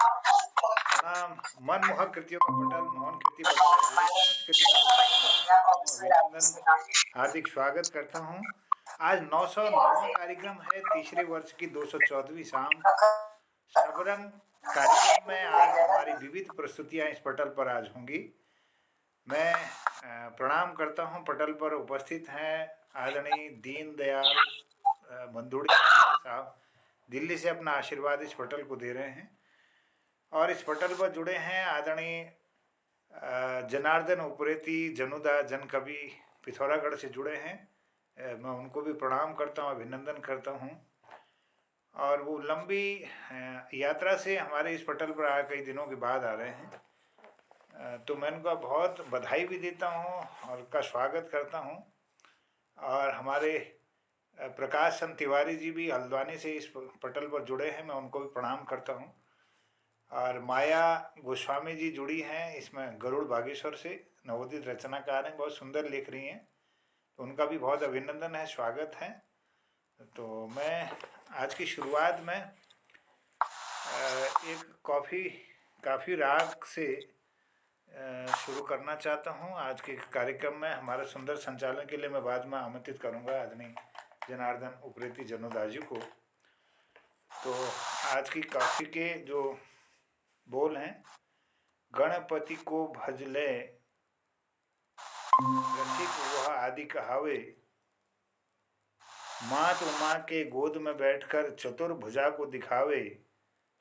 प्रणाम। मनमोहक कृतियों का पटल मोहन कीर्ति अभिनंदन, हार्दिक स्वागत करता हूँ। आज 909वां कार्यक्रम है, तीसरे वर्ष की 214वीं शाम। सबरंग कार्यक्रम में आज हमारी विविध प्रस्तुतियां इस पटल पर आज होंगी। मैं प्रणाम करता हूं। पटल पर उपस्थित हैं आदरणीय दीनदयाल मंदुड़ी साहब, दिल्ली से अपना आशीर्वाद इस पटल को दे रहे हैं। और इस पटल पर जुड़े हैं आदरणीय जनार्दन उप्रेती जनुदा जनकवि पिथौरागढ़ से जुड़े हैं। मैं उनको भी प्रणाम करता हूं, अभिनंदन करता हूं। और वो लंबी यात्रा से हमारे इस पटल पर कई दिनों के बाद आ रहे हैं, तो मैं उनका बहुत बधाई भी देता हूं और उनका स्वागत करता हूं। और हमारे प्रकाश चंद तिवारी जी भी हल्द्वानी से इस पटल पर जुड़े हैं, मैं उनको भी प्रणाम करता हूं। और माया गोस्वामी जी जुड़ी हैं इसमें गरुड़ बागेश्वर से, नवोदित रचनाकार हैं, बहुत सुंदर लिख रही हैं, तो उनका भी बहुत अभिनंदन है, स्वागत है। तो मैं आज की शुरुआत में एक काफ़ी राग से शुरू करना चाहता हूँ। आज के कार्यक्रम में हमारे सुंदर संचालन के लिए मैं बाद में आमंत्रित करूँगा आदरणीय जनार्दन उप्रेती जनुदाजी को। तो आज की काफ़ी के जो बोल हैं, गणपति को भज ले रसिक वह आदि कहावे, मात उमा के गोद में बैठकर चतुर्भुजा को दिखावे,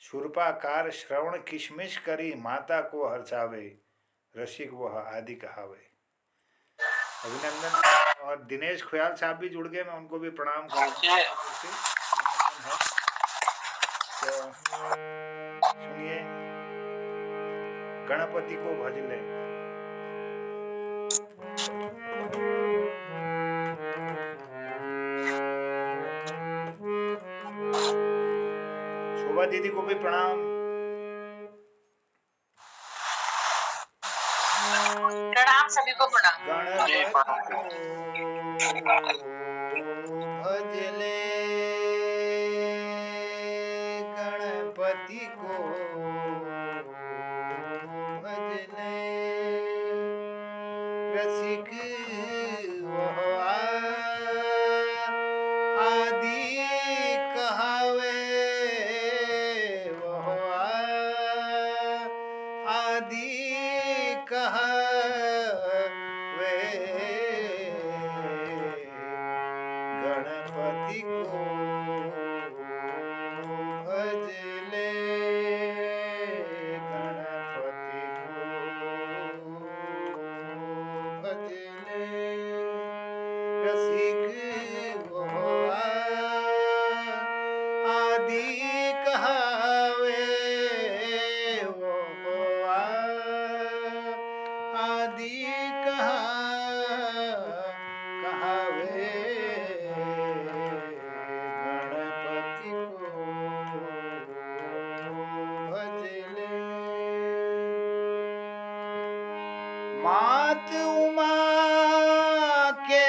शूर्पाकार श्रवण किशमिश करी माता को हर्षावे, रसिक वह आदि कहावे। अभिनंदन। और दिनेश खुयाल साहब भी जुड़ गए, मैं उनको भी प्रणाम करता हूं। तो सुनिए, गणपति को भज ले। शोभा दीदी को भी प्रणाम। प्रणाम सभी को प्रणाम। गणपति को भज ले, गणपति को भज ले, रसिक वह आदि कहावे, वह आदि कहावे, गणपति को भज ले, गणपति को भज ले, रसिक वह आदि कहावे, वो आदि कहावे, गणपति को भज ले। मात उमा के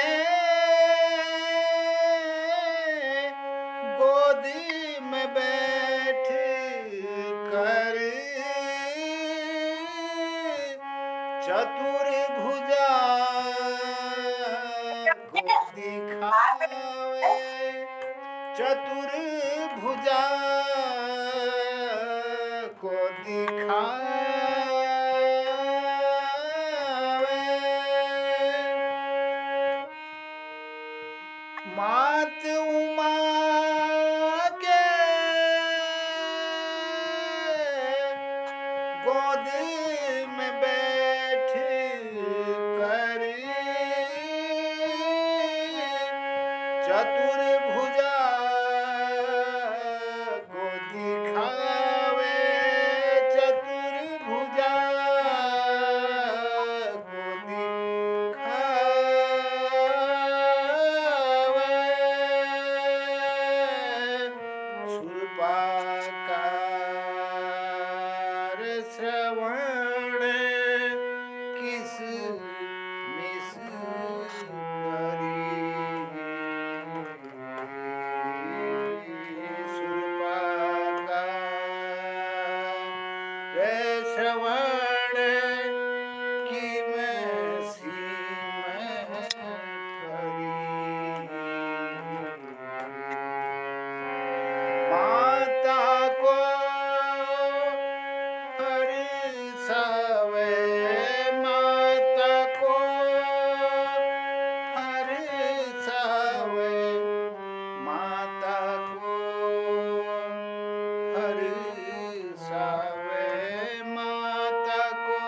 गोद में बैठ कर चतुर्भुजा को दिखावे, चतुर्भुजा को दिखावे, मात उमा के गोद में बैठ कर चतुर्भुजा को दिखावे, चतुर्भुजा को दिखावे, शूर्पाकार श्रवण किशमिश करी, शूर्पाकार वे श्रवण की मैं सीमत करी। माता को हर्षावे, माता को हर्षावे, माता को हर्षावे, माता को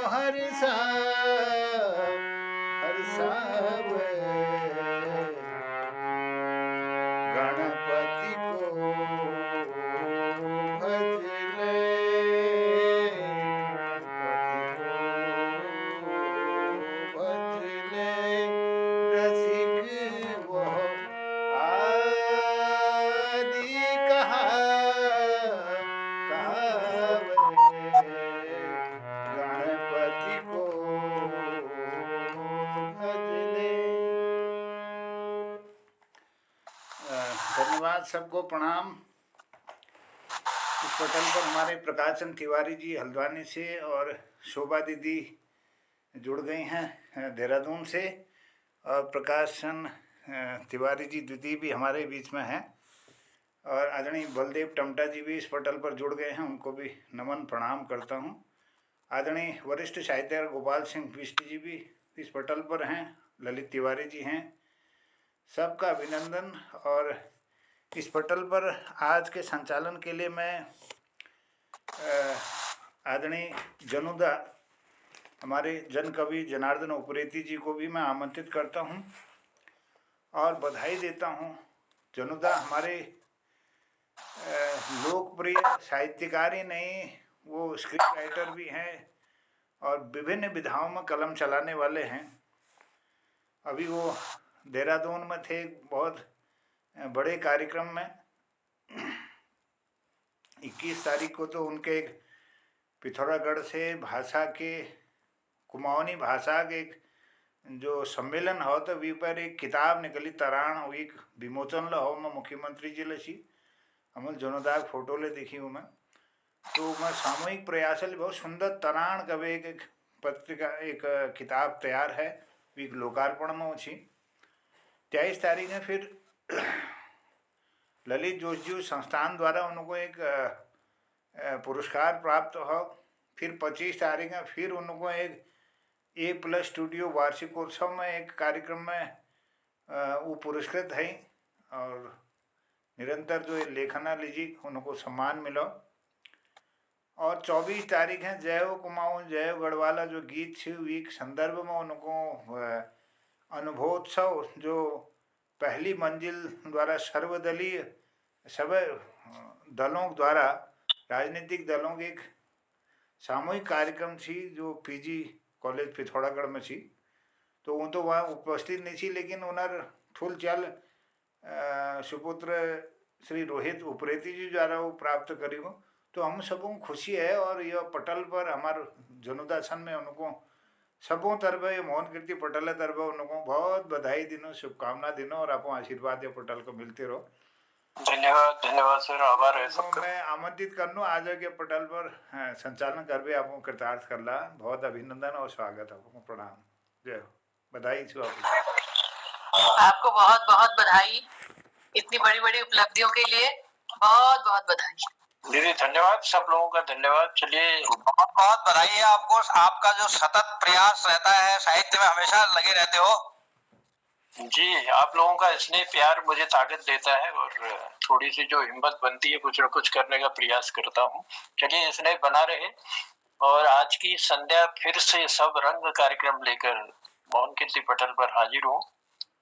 हर्षावे। गणपति को भज ले, गणपति को भज ले, रसिक वो आदि कहावे। गणपति को भज ले। धन्यवाद, सबको प्रणाम। इस पटल पर हमारे प्रकाशन तिवारी जी हल्द्वानी से और शोभा दीदी जुड़ गई हैं देहरादून से, और प्रकाशन तिवारी जी द्वितीय भी हमारे बीच में हैं, और आदरणीय बलदेव टमटा जी भी इस पटल पर जुड़ गए हैं, उनको भी नमन प्रणाम करता हूं। आदरणीय वरिष्ठ साहित्यकार गोपाल सिंह बिष्ट जी भी इस पटल पर हैं, ललित तिवारी जी हैं, सबका अभिनंदन। और इस पटल पर आज के संचालन के लिए मैं आदरणीय जनुदा हमारे जन कवि जनार्दन उप्रेती जी को भी मैं आमंत्रित करता हूं और बधाई देता हूं। जनुदा हमारे लोकप्रिय साहित्यकार ही नहीं, वो स्क्रिप्ट राइटर भी हैं और विभिन्न विधाओं में कलम चलाने वाले हैं। अभी वो देहरादून में थे बहुत बड़े कार्यक्रम में। 21 तारीख को तो उनके एक पिथौरागढ़ से भाषा के कुमाऊनी भाषा के एक जो सम्मेलन हो तो वी पर एक किताब निकली तराण वीक विमोचन लो में मुख्यमंत्री जी लसी अमल जनोदाग फोटो ले देखी हूँ मैं। तो मैं सामूहिक प्रयास बहुत सुंदर तराण कवे एक पत्रिका एक किताब तैयार है, वीक लोकार्पण में अच्छी 23 तारीख में। फिर ललित जोशी जी संस्थान द्वारा उनको एक पुरस्कार प्राप्त हो। फिर 25 तारीख में फिर उनको एक A+ स्टूडियो वार्षिकोत्सव में एक कार्यक्रम में वो पुरस्कृत है, और निरंतर जो लेखना लीजी उनको सम्मान मिलो। और 24 तारीख है जय कुमाऊं जय गढ़वाला जो गीत थी वीक संदर्भ में उनको अनुभवोत्सव जो पहली मंजिल द्वारा सर्वदलीय सब दलों द्वारा राजनीतिक दलों की एक सामूहिक कार्यक्रम थी जो PG कॉलेज पिथौरागढ़ में थी। तो वो तो वहाँ उपस्थित नहीं थी, लेकिन उन्हें ठुल चल सुपुत्र श्री रोहित उप्रेती जी द्वारा वो प्राप्त करी हो। तो हम सबों खुशी है, और यह पटल पर हमारे जनुदासन में उनको सबों तरफ ये मोहन कीर्ति पटल तरफ उनको बहुत बधाई दिनों शुभकामना दिनों, और आपको आशीर्वाद ये पटल को मिलते रहो। धन्यवाद धन्यवाद सर, आभार है सबका। मैं आमंत्रित करनू आज के पटल पर संचालन करवे आपको कृतार्थ करला। बहुत अभिनंदन और स्वागत आपको, प्रणाम, जय हो, बधाई छू आपको बहुत बहुत बधाई इतनी बड़ी बड़ी उपलब्धियों के लिए, बहुत बहुत बधाई दीदी। धन्यवाद, सब लोगों का धन्यवाद। चलिए, बहुत बहुत बधाई है आपको, आपका जो सतत प्रयास रहता है, साहित्य में हमेशा लगे रहते हो जी। आप लोगों का स्नेह प्यार मुझे ताकत देता है और थोड़ी सी जो हिम्मत बनती है कुछ न कुछ करने का प्रयास करता हूँ। चलिए, स्नेह बना रहे। और आज की संध्या फिर से सब रंग कार्यक्रम लेकर मोहन कीर्ति पटल पर हाजिर हूँ,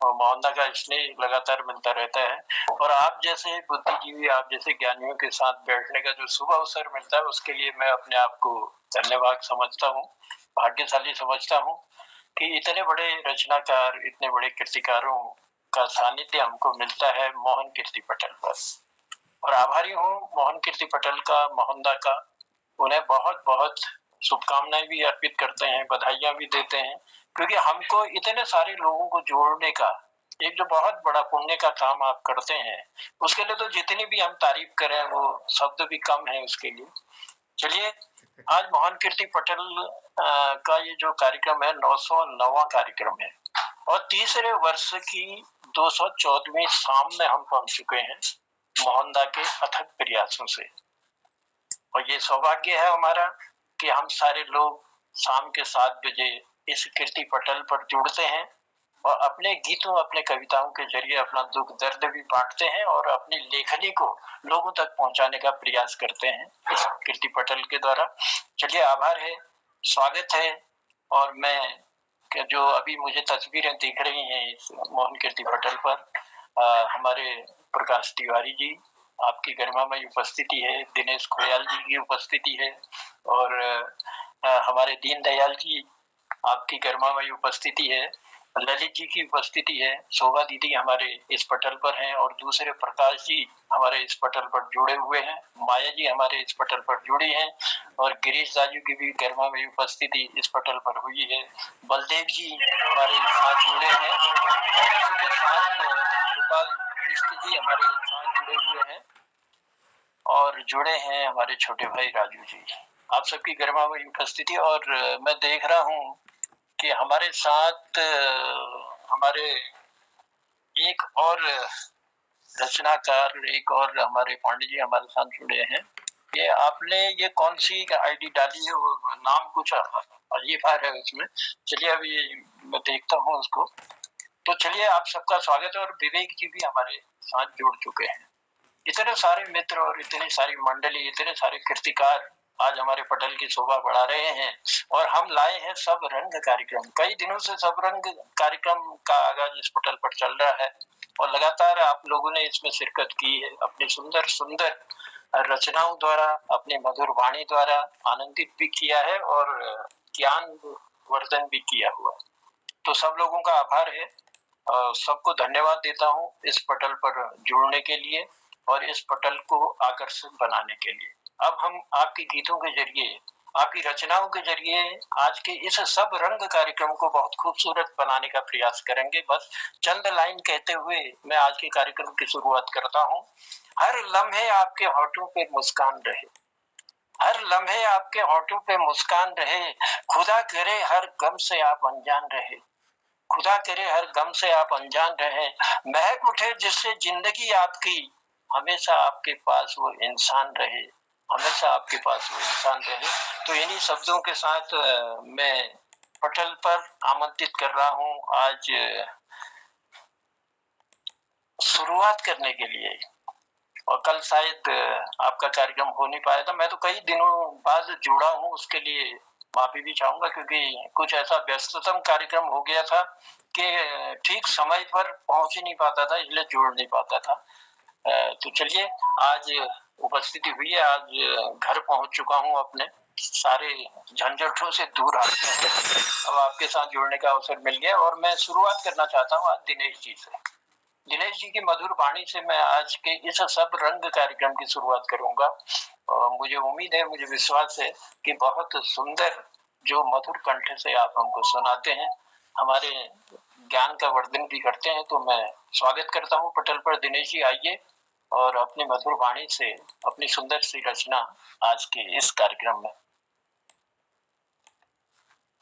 और मोहनदा का स्नेह लगातार मिलता रहता है। और आप जैसे बुद्धिजीवी, आप जैसे ज्ञानियों के साथ बैठने का जो शुभ अवसर मिलता है, उसके लिए मैं अपने आप को धन्यवाद समझता हूँ, भाग्यशाली समझता हूँ कि इतने बड़े रचनाकार, इतने बड़े कृतिकारों का सानिध्य हमको मिलता है मोहन कीर्ति पटल पर। और आभारी हूँ मोहन कीर्ति पटल का, मोहनदा का। उन्हें बहुत बहुत शुभकामनाएं भी अर्पित करते हैं, बधाइयां भी देते हैं, क्योंकि हमको इतने सारे लोगों को जोड़ने का एक जो बहुत बड़ा पुण्य का काम आप करते हैं, उसके लिए तो जितनी भी हम तारीफ करें वो शब्द भी कम है उसके लिए। चलिए, आज मोहन कीर्ति पटेल का ये जो कार्यक्रम है 909वां कार्यक्रम है और तीसरे वर्ष की 214वीं शाम में हम पहुंच चुके हैं मोहनदा के अथक प्रयासों से। और ये सौभाग्य है हमारा कि हम सारे लोग शाम के 7 बजे इस कीर्ति पटल पर जुड़ते हैं और अपने गीतों, अपने कविताओं के जरिए अपना दुख दर्द भी बांटते हैं और अपनी लेखनी को लोगों तक पहुंचाने का प्रयास करते हैं इस कीर्ति पटल के द्वारा। चलिए, आभार है, स्वागत है। और मैं जो अभी मुझे तस्वीरें दिख रही हैं इस मोहन कीर्ति पटल पर, हमारे प्रकाश तिवारी जी आपकी गरिमामय उपस्थिति है, दिनेश खोयाल जी की उपस्थिति है और हमारे दीनदयाल जी आपकी गरिमामय उपस्थिति है, ललित जी की उपस्थिति है, शोभा दीदी हमारे इस पटल पर हैं और दूसरे प्रकाश जी हमारे इस पटल पर जुड़े हुए हैं, माया जी हमारे इस पटल पर जुड़ी हैं और गिरीश राजू की भी गरिमामय उपस्थिति इस पटल पर हुई है। बलदेव जी हमारे साथ जुड़े हैं और इसी के साथ गोपाल बिष्ट जी हमारे साथ जुड़े हुए हैं और जुड़े हैं हमारे छोटे भाई राजू जी। आप सबकी गरिमामय उपस्थिति। और मैं देख रहा हूँ कि हमारे साथ हमारे एक और रचनाकार, एक और हमारे पांडे जी हमारे साथ जुड़े हैं। ये आपने ये कौन सी आईडी डाली है, वो नाम कुछ अजीब है उसमें। चलिए अभी मैं देखता हूँ उसको। तो चलिए, आप सबका स्वागत है। और विवेक जी भी हमारे साथ जुड़ चुके हैं। इतने सारे मित्र और इतनी सारी मंडली, इतने सारे कीर्तिकार आज हमारे पटल की शोभा बढ़ा रहे हैं और हम लाए हैं सब रंग कार्यक्रम। कई दिनों से सब रंग कार्यक्रम का आगाज इस पटल पर चल रहा है और लगातार आप लोगों ने इसमें शिरकत की है, अपनी सुंदर सुंदर रचनाओं द्वारा, अपनी मधुर वाणी द्वारा आनंदित भी किया है और ज्ञान वर्धन भी किया हुआ। तो सब लोगों का आभार है, सबको धन्यवाद देता हूँ इस पटल पर जुड़ने के लिए और इस पटल को आकर्षक बनाने के लिए। अब हम आपके गीतों के जरिए, आपकी रचनाओं के जरिए आज के इस सब रंग कार्यक्रम को बहुत खूबसूरत बनाने का प्रयास करेंगे। बस चंद लाइन कहते हुए मैं आज के कार्यक्रम की शुरुआत करता हूँ। हर लम्हे आपके होठों पे मुस्कान रहे, हर लम्हे आपके होठों पे मुस्कान रहे, खुदा करे हर गम से आप अनजान रहे, खुदा करे हर गम से आप अनजान रहे, महक उठे जिससे जिंदगी आपकी, हमेशा आपके पास वो इंसान रहे, हमेशा आपके पास वो इंसान रहे। तो इन्हीं शब्दों के साथ मैं पटल पर आमंत्रित कर रहा हूँ आज शुरुआत करने के लिए। और कल शायद आपका कार्यक्रम हो नहीं पाया था, मैं तो कई दिनों बाद जुड़ा हूँ, उसके लिए माफी भी चाहूंगा क्योंकि कुछ ऐसा व्यस्ततम कार्यक्रम हो गया था कि ठीक समय पर पहुंच ही नहीं पाता था, इसलिए जुड़ नहीं पाता था। तो चलिए, आज उपस्थिति हुई है, आज घर पहुंच चुका हूं, अपने सारे झंझटों से दूर आते हैं, अब आपके साथ जुड़ने का अवसर मिल गया। और मैं शुरुआत करना चाहता हूं आज दिनेश जी से। दिनेश जी की मधुर वाणी से मैं आज के इस सब रंग कार्यक्रम की शुरुआत करूंगा। मुझे उम्मीद है, मुझे विश्वास है कि बहुत सुंदर जो मधुर कंठ से आप हमको सुनाते हैं, हमारे ज्ञान का वर्धन भी करते हैं। तो मैं स्वागत करता हूं पटल पर। दिनेश जी आइए और अपनी मधुर वाणी से अपनी सुंदर सी रचना आज के इस कार्यक्रम में।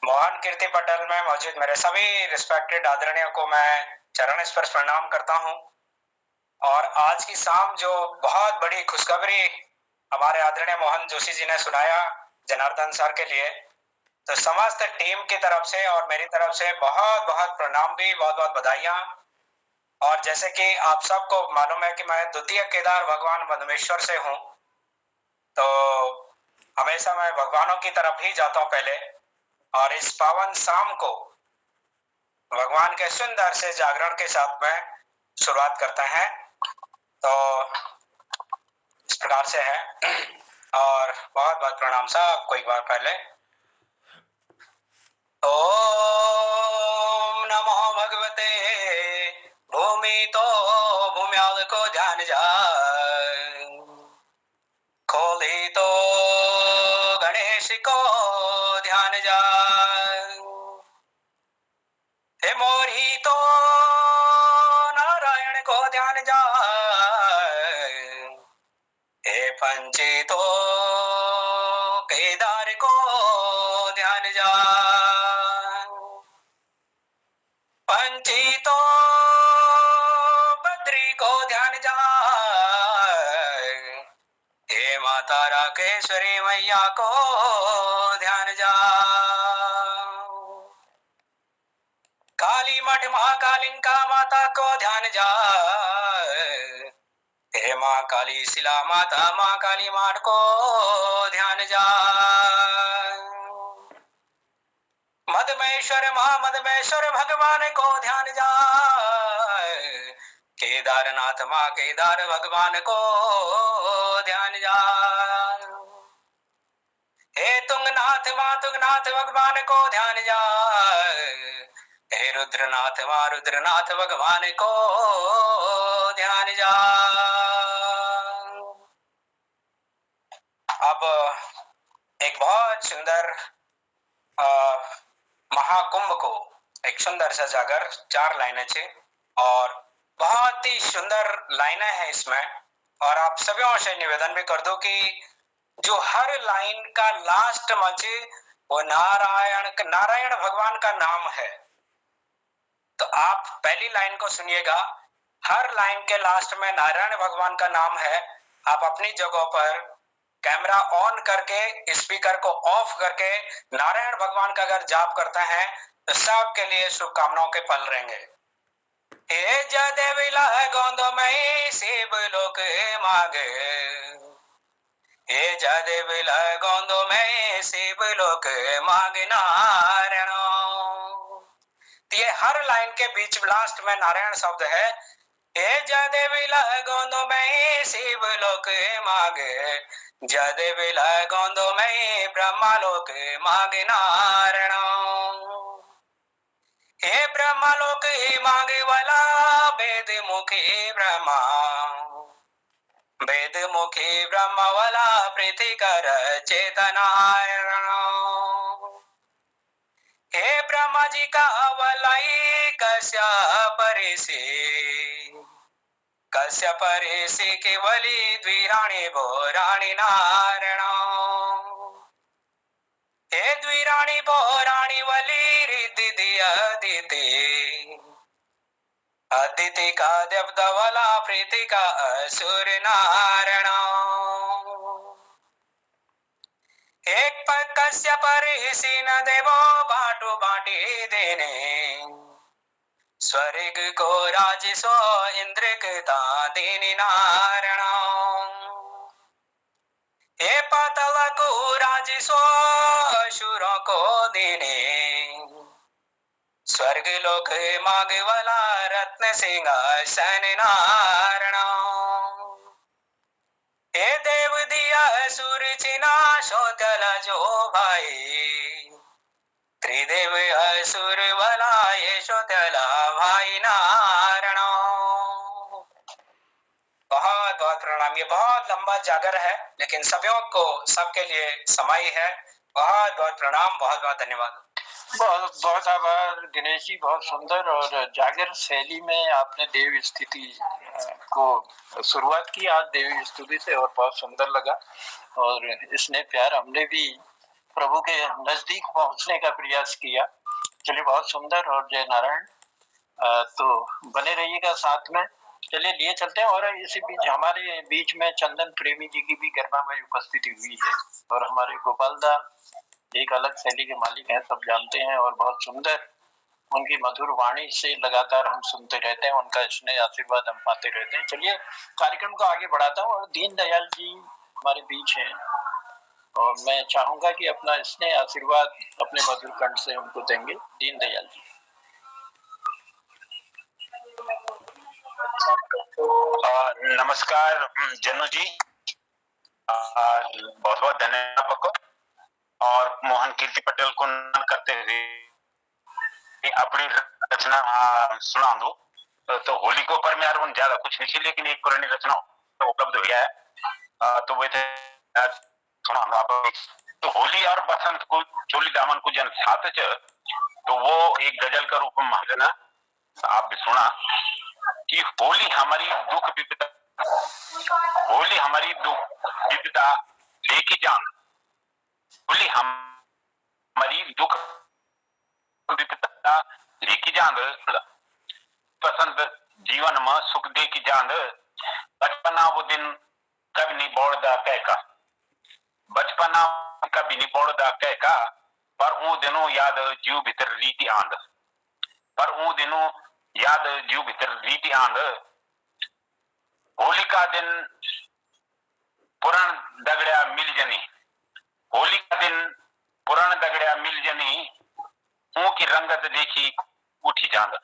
मोहन कीर्ति पटल में मौजूद मेरे सभी रिस्पेक्टेड आदरणीयों को मैं चरण स्पर्श प्रणाम करता हूं। और आज की शाम जो बहुत बड़ी खुशखबरी हमारे आदरणीय मोहन जोशी जी ने सुनाया जनार्दन सर के लिए, तो समस्त टीम की तरफ से और मेरी तरफ से बहुत बहुत प्रणाम भी, बहुत बहुत बधाइयां। और जैसे कि आप सबको मालूम है कि मैं द्वितीय केदार भगवान मधुमेश्वर से हूं, तो हमेशा मैं भगवानों की तरफ ही जाता हूं पहले। और इस पावन शाम को भगवान के सुंदर से जागरण के साथ में शुरुआत करते हैं। तो इस प्रकार से है और बहुत बहुत प्रणाम सबको एक बार पहले। ओम नमो भगवते भूमि तो भूम्याल को ध्यान जाए, खोली तो गणेश को ध्यान जाए, हे मोरी तो पंचितो केदार को ध्यान जा, पंचितो बद्री को ध्यान जा, हे माता राकेश्वरी मैया को ध्यान जा, काली मठ महाकालिंका माता को ध्यान जा, हे माँ काली शिला माता माँ काली माट को ध्यान जा, मदमेश्वर महामदमेश्वर भगवान को ध्यान जा, केदारनाथ माँ केदार भगवान को ध्यान जा, हे तुंगनाथ माँ तुंगनाथ भगवान को ध्यान जा, हे रुद्रनाथ माँ रुद्रनाथ भगवान को ध्यान जा। अब एक बहुत सुंदर महाकुंभ को एक सुंदर सा जागर 4 लाइनें छे और बहुत ही सुंदर लाइनें हैं इसमें, और आप सभी से निवेदन भी कर दो कि जो हर लाइन का लास्ट मचे वो नारायण भगवान का नाम है। तो आप पहली लाइन को सुनिएगा, हर लाइन के लास्ट में नारायण भगवान का नाम है। आप अपनी जगह पर कैमरा ऑन करके स्पीकर को ऑफ करके नारायण भगवान का अगर जाप करते हैं तो सबके लिए शुभकामनाओं के फल रहेंगे। हे जदेविला गोंदमयी शिव लोक मागे, हे जदेविला गोंदमयी शिव लोक मागे नारायण। ये हर लाइन के बीच लास्ट में नारायण शब्द है। हे जदेविला गोंदमयी शिव लोक मागे, जदेविला गोंदमयी ब्रह्मा लोक मागे नारायण। हे ब्रह्मलोक मांगे वाला वेद मुखी ब्रह्मा, वेद मुखी ब्रह्म वाला प्रीति कर चेतनारायण। हे ब्रह्मा जी का वलाई कश्यप ऋषि, कश्यप ऋषि की वली द्विराणी बोराणी नारायण। हे द्विराणी बोराणी वली रिद्धि दिया अदिति, अदिति का देवता वाला प्रीति का असुर नारायण। एक कश्यप ऋषि न देवो बाटो बाटी देने, स्वर्ग को राज सो इंद्र का देनी नारायण। हे पाताल को राज सो असुरों को देने, स्वर्ग लोक माग वाला रत्न सिंहासन नारायण। हे देव दिया सुर चिना शोतल जो भाई, त्रिदेव असुर वाला ये शोतला भाई नारायण। बहुत बहुत प्रणाम। ये बहुत लंबा जागर है लेकिन सभी को सबके लिए समय है। बहुत बहुत प्रणाम, बहुत बहुत धन्यवाद। बहुत बहुत आभार दिनेश जी, बहुत सुंदर और जागर शैली में आपने देव स्तुति को शुरुआत की आज देवी स्तुति से, और बहुत सुंदर लगा। और इसने प्यार हमने भी प्रभु के नजदीक पहुंचने का प्रयास किया। चलिए बहुत सुंदर, और जय नारायण। तो बने रहिएगा साथ में। चलिए लिए चलते हैं। और इसी बीच हमारे बीच में चंदन प्रेमी जी की भी गरिमामय उपस्थिति हुई है, और हमारे गोपाल दा एक अलग शैली के मालिक हैं, सब जानते हैं, और बहुत सुंदर उनकी मधुर वाणी से लगातार हम सुनते रहते हैं, उनका स्नेह आशीर्वाद हम पाते रहते हैं। चलिए कार्यक्रम को आगे बढ़ाता हूँ। और दीनदयाल जी हमारे बीच हैं, और मैं चाहूंगा कि अपना स्नेह आशीर्वाद अपने मधुर कंठ से उनको देंगे। दीनदयाल जी। नमस्कार जन्नू जी, बहुत बहुत धन्यवाद आपको। और मोहन कीर्ति पटेल को नमन करते हुए अपनी रचना सुना दो। तो होली को पर में यार ज्यादा कुछ नहीं, लेकिन एक पुरानी रचना उपलब्ध हो गया है, तो वो सुना दो आप। तो होली और बसंत को चोली दामन को जन साथ, तो वो एक गजल का रूप में महाजना आप भी सुना कि होली हमारी दुख विपदा, होली हमारी दुख बिपदा लेके जान। होली हमारी दुख विपदा लेके जान, पसंद जीवन में सुख दे की जान। बचपना वो दिन कभी नहीं बोड़दा कहका, बचपना कभी नहीं बोड़दा कहका, पर वो दिनों याद जीव भीतर रीति आंद, पर वो दिनों याद जीव भीतर रीति आंद। होली का दिन पुराण दगड़िया मिल जनी, होली का दिन पुराण दगड़िया मिल जनी, उनकी रंगत देखी उठी जांद,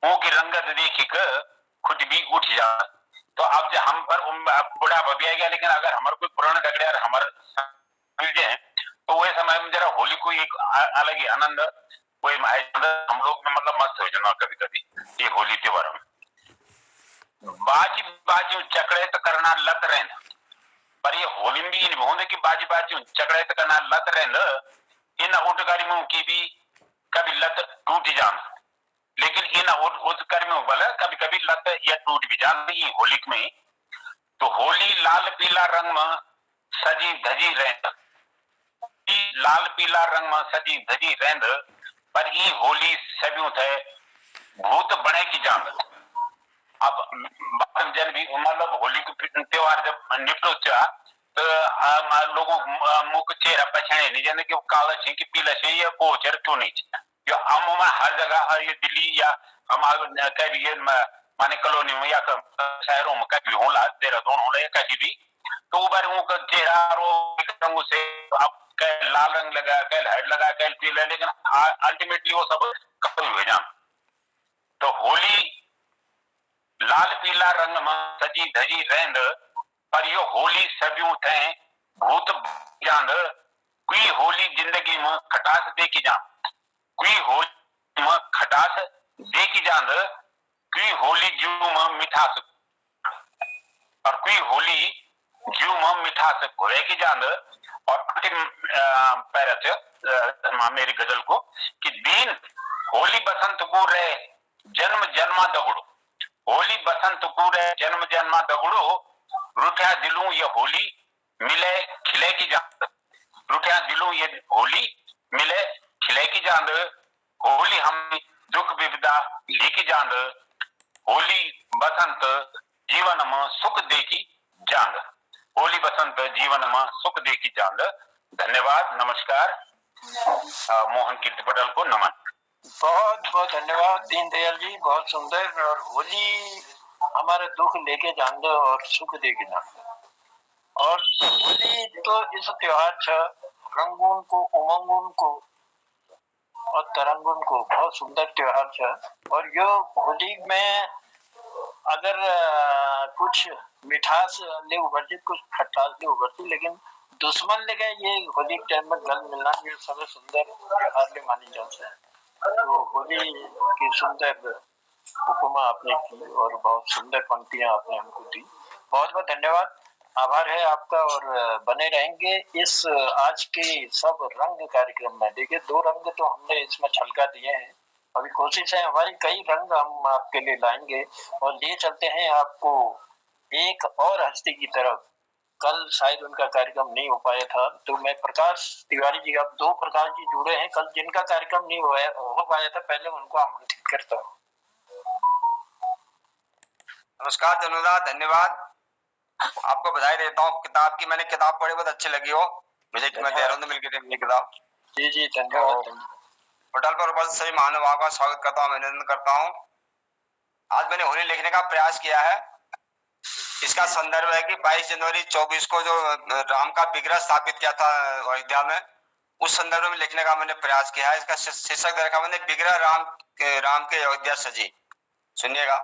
उनकी रंगत देखी क खुद भी उठ जांद। तो अब जो हम पर बुढ़ापा भी आ गया, लेकिन अगर हमारे कोई पुराण दगड़िया हमारे मिल जाए तो वह समय में जरा होली को एक अलग ही आनंद, कोई हम लोग में मतलब मस्त हो जाना कभी कभी ये होली त्योहार में। बाजी बाजी चकड़े तो करना लत रहन, पर ये होली में भी नहीं होने की बाजी बाजी चकड़े तो करना लत रहन, इन उठकर्मियों की भी कभी लत टूट जान, लेकिन इन उठकर्मियों वाला कभी कभी लत या टूट भी जान ये होली में। तो होली लाल पीला रंग में सजी धजी रहन, लाल पीला रंग में सजी धजी रहन, पर ये होली सभी थे भूत बने की जान। अब जन भी मतलब होली को त्योहार जब निपटो तो लोगों मुख चेहरा पहचाने नहीं जाने कि वो काला छे कि पीला छे या कोचर क्यों नहीं छे। जो हम हर जगह ये दिल्ली या हम कभी माने कॉलोनी में या शहरों में कभी होला देहरादून होला या कहीं भी, तो ऊपर उनका चेहरा रंगों से आप कह लाल रंग लगा कह हर लगा कह पीला, लेकिन अल्टीमेटली वो सब कपल हो जान। तो होली लाल पीला रंग में सजी धजी रहंद, पर यो होली सबियों थे भूत जांद। कोई होली जिंदगी में खटास दे की जान, कोई होली में खटास दे की जान, कोई होली जीव में मिठास, और कोई होली जीव में मिठास घोड़े की जान। और अंतिम पैरा मेरी गजल को कि दिन होली बसंत को रहे जन्म जन्मा दगड़ो, होली बसंत को रहे जन्म जन्मा दगड़ो, रूठा दिलों ये होली मिले खिले की जान, रूठा दिलों ये होली मिले खिले की जान। होली हम दुख विपदा लेकी जान, होली बसंत जीवन में सुख देखी जान, होली बसंत जीवन में सुख देखी जान। धन्यवाद, नमस्कार। मोहन कीर्ति पटेल को नमन। बहुत बहुत धन्यवाद दीनदयाल जी, बहुत सुंदर। और होली हमारे दुख लेके जान दो और सुख देके जान दो। और होली तो इस त्योहार छ रंगून को उमंगून को और तरंगुन को बहुत सुंदर त्योहार छ। और यो होली में अगर कुछ मिठास ले उभरती कुछ खटास ले उभरती, लेकिन दुश्मन लेके ये होली के टाइम में गल मिलना ये सबसे सुंदर त्योहार ले मानी जाती है। तो होली की सुंदर उपमा आपने की और बहुत सुंदर पंक्तियां आपने हमको दी, बहुत बहुत धन्यवाद, आभार है आपका। और बने रहेंगे इस आज के सब रंग कार्यक्रम में। देखिए 2 रंग तो हमने इसमें छलका दिए हैं, अभी कोशिश है हमारी कई रंग हम आपके लिए लाएंगे और लिए चलते हैं आपको एक और हस्ती की तरफ। कल शायद उनका कार्यक्रम नहीं हो पाया था, तो मैं प्रकाश तिवारी जी, अब 2 प्रकाश जी जुड़े हैं कल जिनका कार्यक्रम नहीं हो पाया था, पहले उनको आमंत्रित करता हूँ। नमस्कार, धन्यवाद। आपको बधाई देता हूँ, किताब की मैंने किताब पढ़ी, बहुत अच्छी लगी हो मुझे, मैं देहरादून मिल गई थी किताब। जी जी धन्यवाद। होटल पर उपस्थित सभी महानुभावों का स्वागत करता हूँ, अभिनंदन करता हूँ। आज मैंने होली लिखने का प्रयास किया है। इसका संदर्भ है कि 22 जनवरी 24 को जो राम का विग्रह स्थापित किया था अयोध्या में, उस संदर्भ में लिखने का मैंने प्रयास किया है। इसका शीर्षक रखा मैंने विग्रह राम के अयोध्या सजी। सुनिएगा,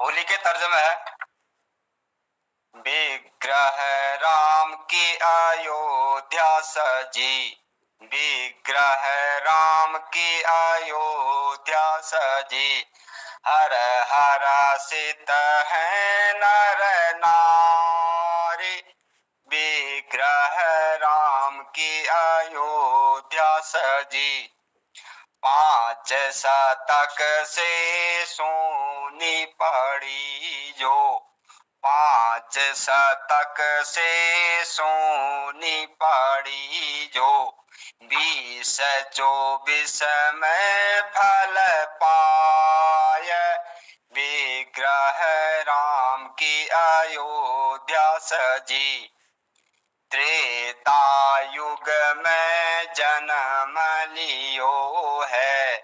होली के तर्जुमे है, विग्रह राम की अयोध्या सजी, विग्रह राम की अयोध्या सजी, हर हर्षित है नर नारी, विग्रह राम की अयोध्या सजी, 5 शतक से सोनी पड़ी जो, 5 शतक से सोनी पड़ी जो 20-24 में फल पाय। विग्रह राम की अयोध्या सजी त्रेता युग में जन्म लियो है।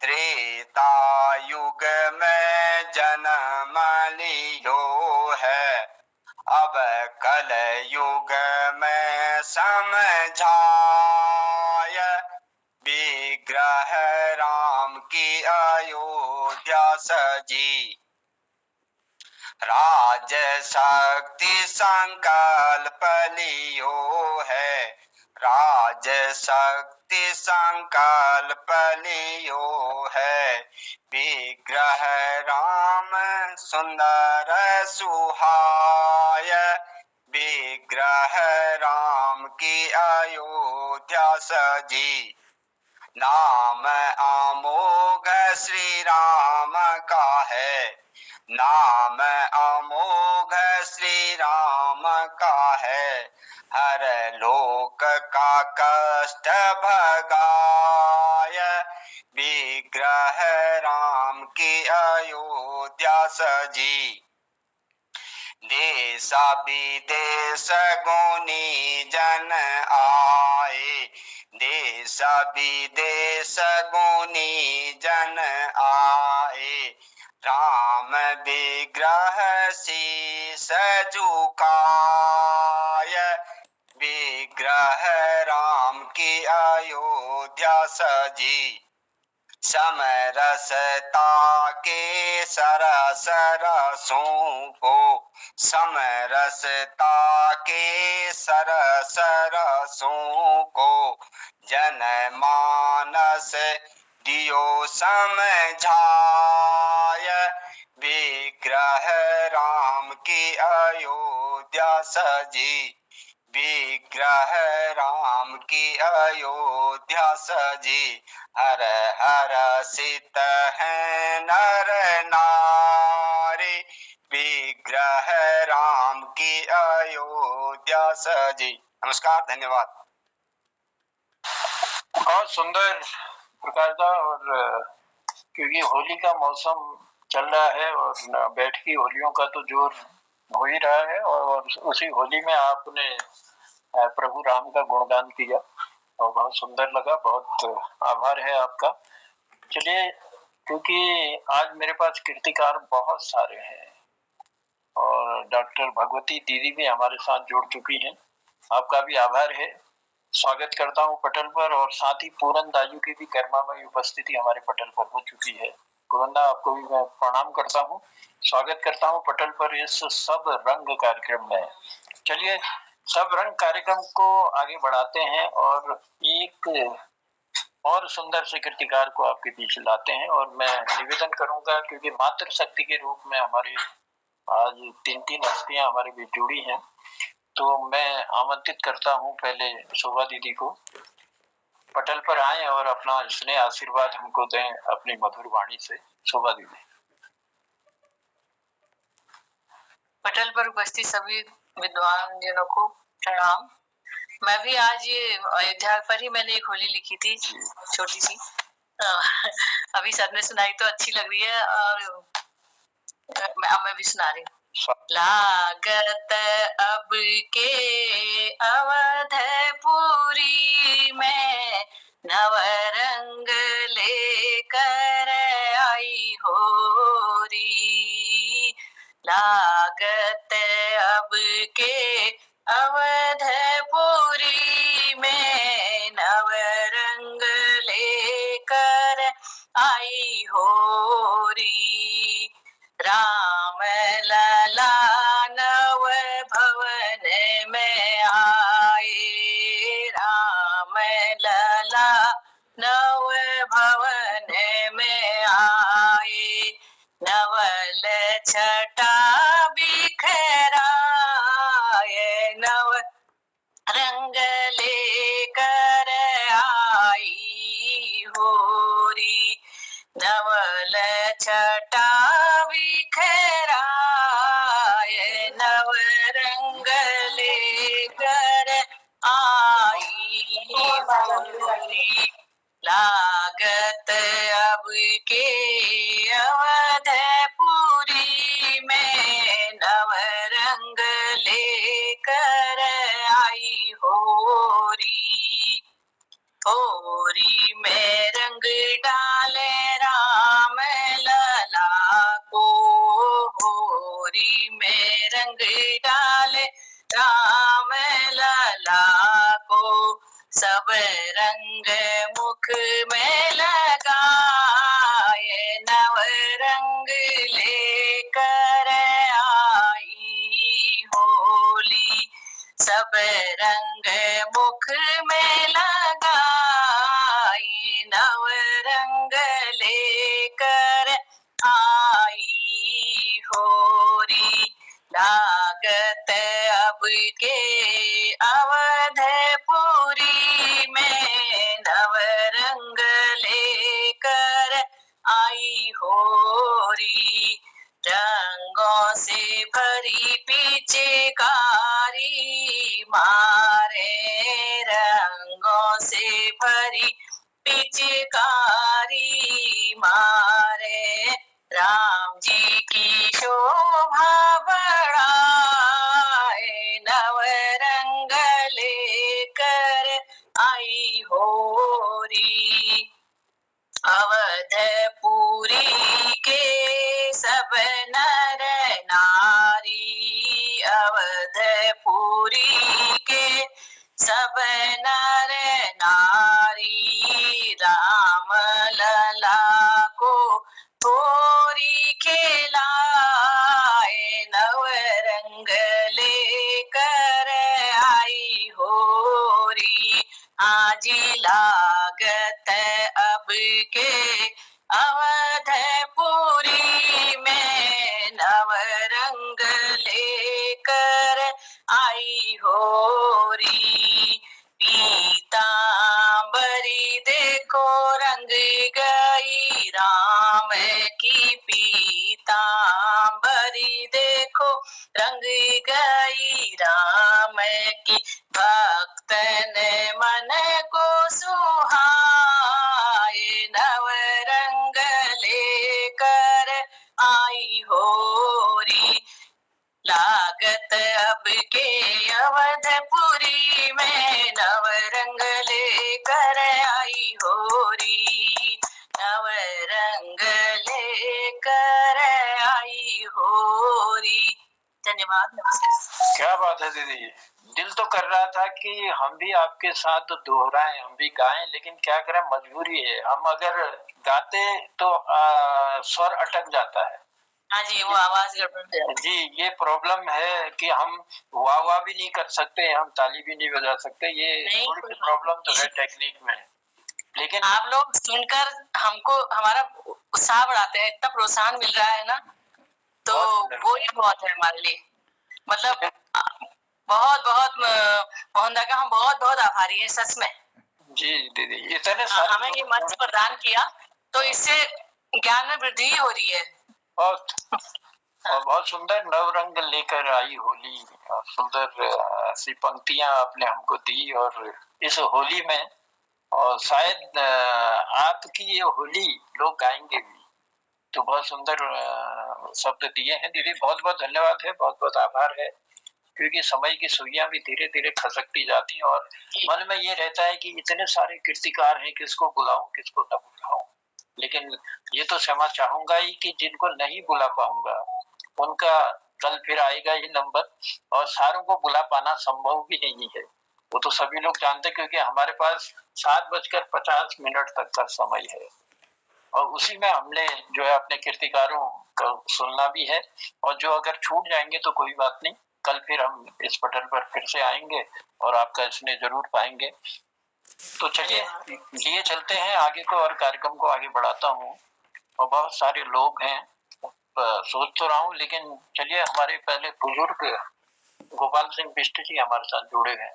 त्रेता युग में जन्म लियो है। अब कल युग में समझाय। विग्रह राम की अयोध्या सजी राज शक्ति संकल्प लियो है। राज शक्ति संकल्प लियो है। विग्रह राम सुंदर सुहाय। विग्रह राम की अयोध्या सजी नाम अमोघ श्री राम का है। नाम अमोघ श्री राम का है। हर लोक का कष्ट भगाय। विग्रह राम की अयोध्या सजी देश विदेश गुनी जन आए। देश विदेश गुनी जन आए। राम विग्रह शीस झुकाय। विग्रह राम की अयोध्या सजी समरसता के सरस रसों को। समरसता के सरस रसों को जनमानस दियो समझाय। विग्रह राम की अयोध्या सजी विग्रह राम की अयोध्या सजी हर हर सित है नर नारी। विग्रह राम की अयोध्या सजी। नमस्कार, धन्यवाद। बहुत सुंदर प्रकार का। और क्योंकि होली का मौसम चल रहा है और बैठकी होलियों का तो जोर हो ही रहा है, और उसी होली में आपने प्रभु राम का गुणगान किया और बहुत सुंदर लगा। बहुत आभार है आपका। चलिए, क्योंकि आज मेरे पास कीर्तिकार बहुत सारे हैं और डॉक्टर भगवती दीदी भी हमारे साथ जुड़ चुकी हैं, आपका भी आभार है। स्वागत करता हूं पटल पर, और साथ ही पूरन दाजू की भी गरिमामयी उपस्थिति हमारे पटल पर हो चुकी है। पूरन दा, आपको भी मैं प्रणाम करता हूं, स्वागत करता हूं पटल पर इस सब रंग कार्यक्रम में। चलिए, सब रंग कार्यक्रम को आगे बढ़ाते हैं और एक और सुंदर से कीर्तिकार को आपके बीच लाते हैं। और मैं निवेदन करूंगा, क्योंकि मातृ शक्ति के रूप में हमारी आज 3 हस्तियां हमारे बीच जुड़ी हैं, तो मैं आमंत्रित करता हूं पहले शोभा दीदी को पटल पर आए और अपना स्नेह आशीर्वाद हमको दें अपनी मधुर वाणी से। शोभा दीदी। पटल पर उपस्थित सभी विद्वान जनों को प्रणाम। मैं भी आज ये अयोध्या पर ही मैंने एक होली लिखी थी, छोटी सी। अभी सर ने सुनाई तो अच्छी लग रही है, और मैं भी सुना रही हूँ। लागत अब के अवधपुरी में नवरंग लेकर आई होरी। लागत अब के अवधपुरी में नवरंग लेकर आई होरी। राम लला नव भवन में आए। राम लला नव भवन में आए। नवल छटा बिखराए। नव रंग लेकर अब के अवधपुरी में नवरंग लेकर आई होरी। होरी में रंग डाले राम लला को, होरी में रंग डाले राम लला को, सब रंग मुख में लगाए नवरंग लेकर आई होली। सब रंग मुख में लगाई नवरंग लेकर आई होरी। लागत अब के अवधपुरी में नवरंग लेकर आई होरी। रंगों से भरी पिचकारी मारे, रंगों से भरी पिचकारी मारे, राम जी की शोभा बढ़ाए नवरंग लेकर आई होरी। अवधपुरी के सब नर नारी, अवधपुरी के सब नर नारी, राम लला को होरी खिलाए नवरंग लेकर आई होरी। आजी लागत अब के अवधपुरी में नवरंग लेकर आई होरी। पीतांबरी देखो रंग गई राम की, पीतांबरी देखो रंग गई राम की, भक्तन मन को सुहाए नवरंग लेकर आई होरी। लागत अब के अवधपुरी में नवरंग लेकर आई होरी। नवरंग लेकर आई होरी। धन्यवाद, नमस्कार। क्या बात है दीदी, दिल तो कर रहा था कि हम भी आपके साथ दोहराएं, हम भी गाएं, लेकिन क्या करें, मजबूरी है। हम अगर गाते तो स्वर अटक जाता है। हाँ जी, वो आवाज गड़बड़ जी, ये प्रॉब्लम है कि हम वाह वाह भी नहीं कर सकते, हम ताली भी नहीं बजा सकते। ये थोड़ी सी प्रॉब्लम तो है टेक्निक में, लेकिन आप लोग सुनकर हमको हमारा उत्साह बढ़ाते हैं। इतना प्रोत्साहन मिल रहा है ना, तो वो ही बहुत है हमारे लिए। मतलब बहुत बहुत मोहन का हम बहुत बहुत आभारी हैं सच में। जी दीदी, इतने सारे हमें ये मंच प्रदान किया, तो इससे ज्ञान में वृद्धि हो रही है। बहुत और बहुत सुंदर नवरंग लेकर आई होली, सुंदर ऐसी पंक्तियां आपने हमको दी। और इस होली में, और शायद आपकी ये होली लोग गाएंगे भी, तो बहुत सुंदर शब्द दिए हैं दीदी। बहुत बहुत धन्यवाद है, बहुत बहुत आभार है, क्योंकि समय की सुइयां भी धीरे धीरे खसकती जाती हैं और मन में ये रहता है कि इतने सारे कीर्तिकार हैं, किसको बुलाऊं किसको न बुलाऊं। लेकिन ये तो क्षमा चाहूंगा ही कि जिनको नहीं बुला पाऊंगा उनका कल फिर आएगा ये नंबर, और सारों को बुला पाना संभव भी नहीं है। वो तो सभी लोग जानते हैं, क्योंकि हमारे पास 7:50 तक का समय है, और उसी में हमने जो है अपने कीर्तिकारों को सुनना भी है। और जो अगर छूट जाएंगे तो कोई बात नहीं, कल फिर हम इस पटल पर फिर से आएंगे और आपका स्नेह जरूर पाएंगे। तो चलिए लिए चलते हैं आगे को, और कार्यक्रम को आगे बढ़ाता हूँ। और बहुत सारे लोग हैं, सोच तो रहा हूँ, लेकिन चलिए, हमारे पहले बुजुर्ग गोपाल सिंह बिष्ट जी हमारे साथ जुड़े हैं,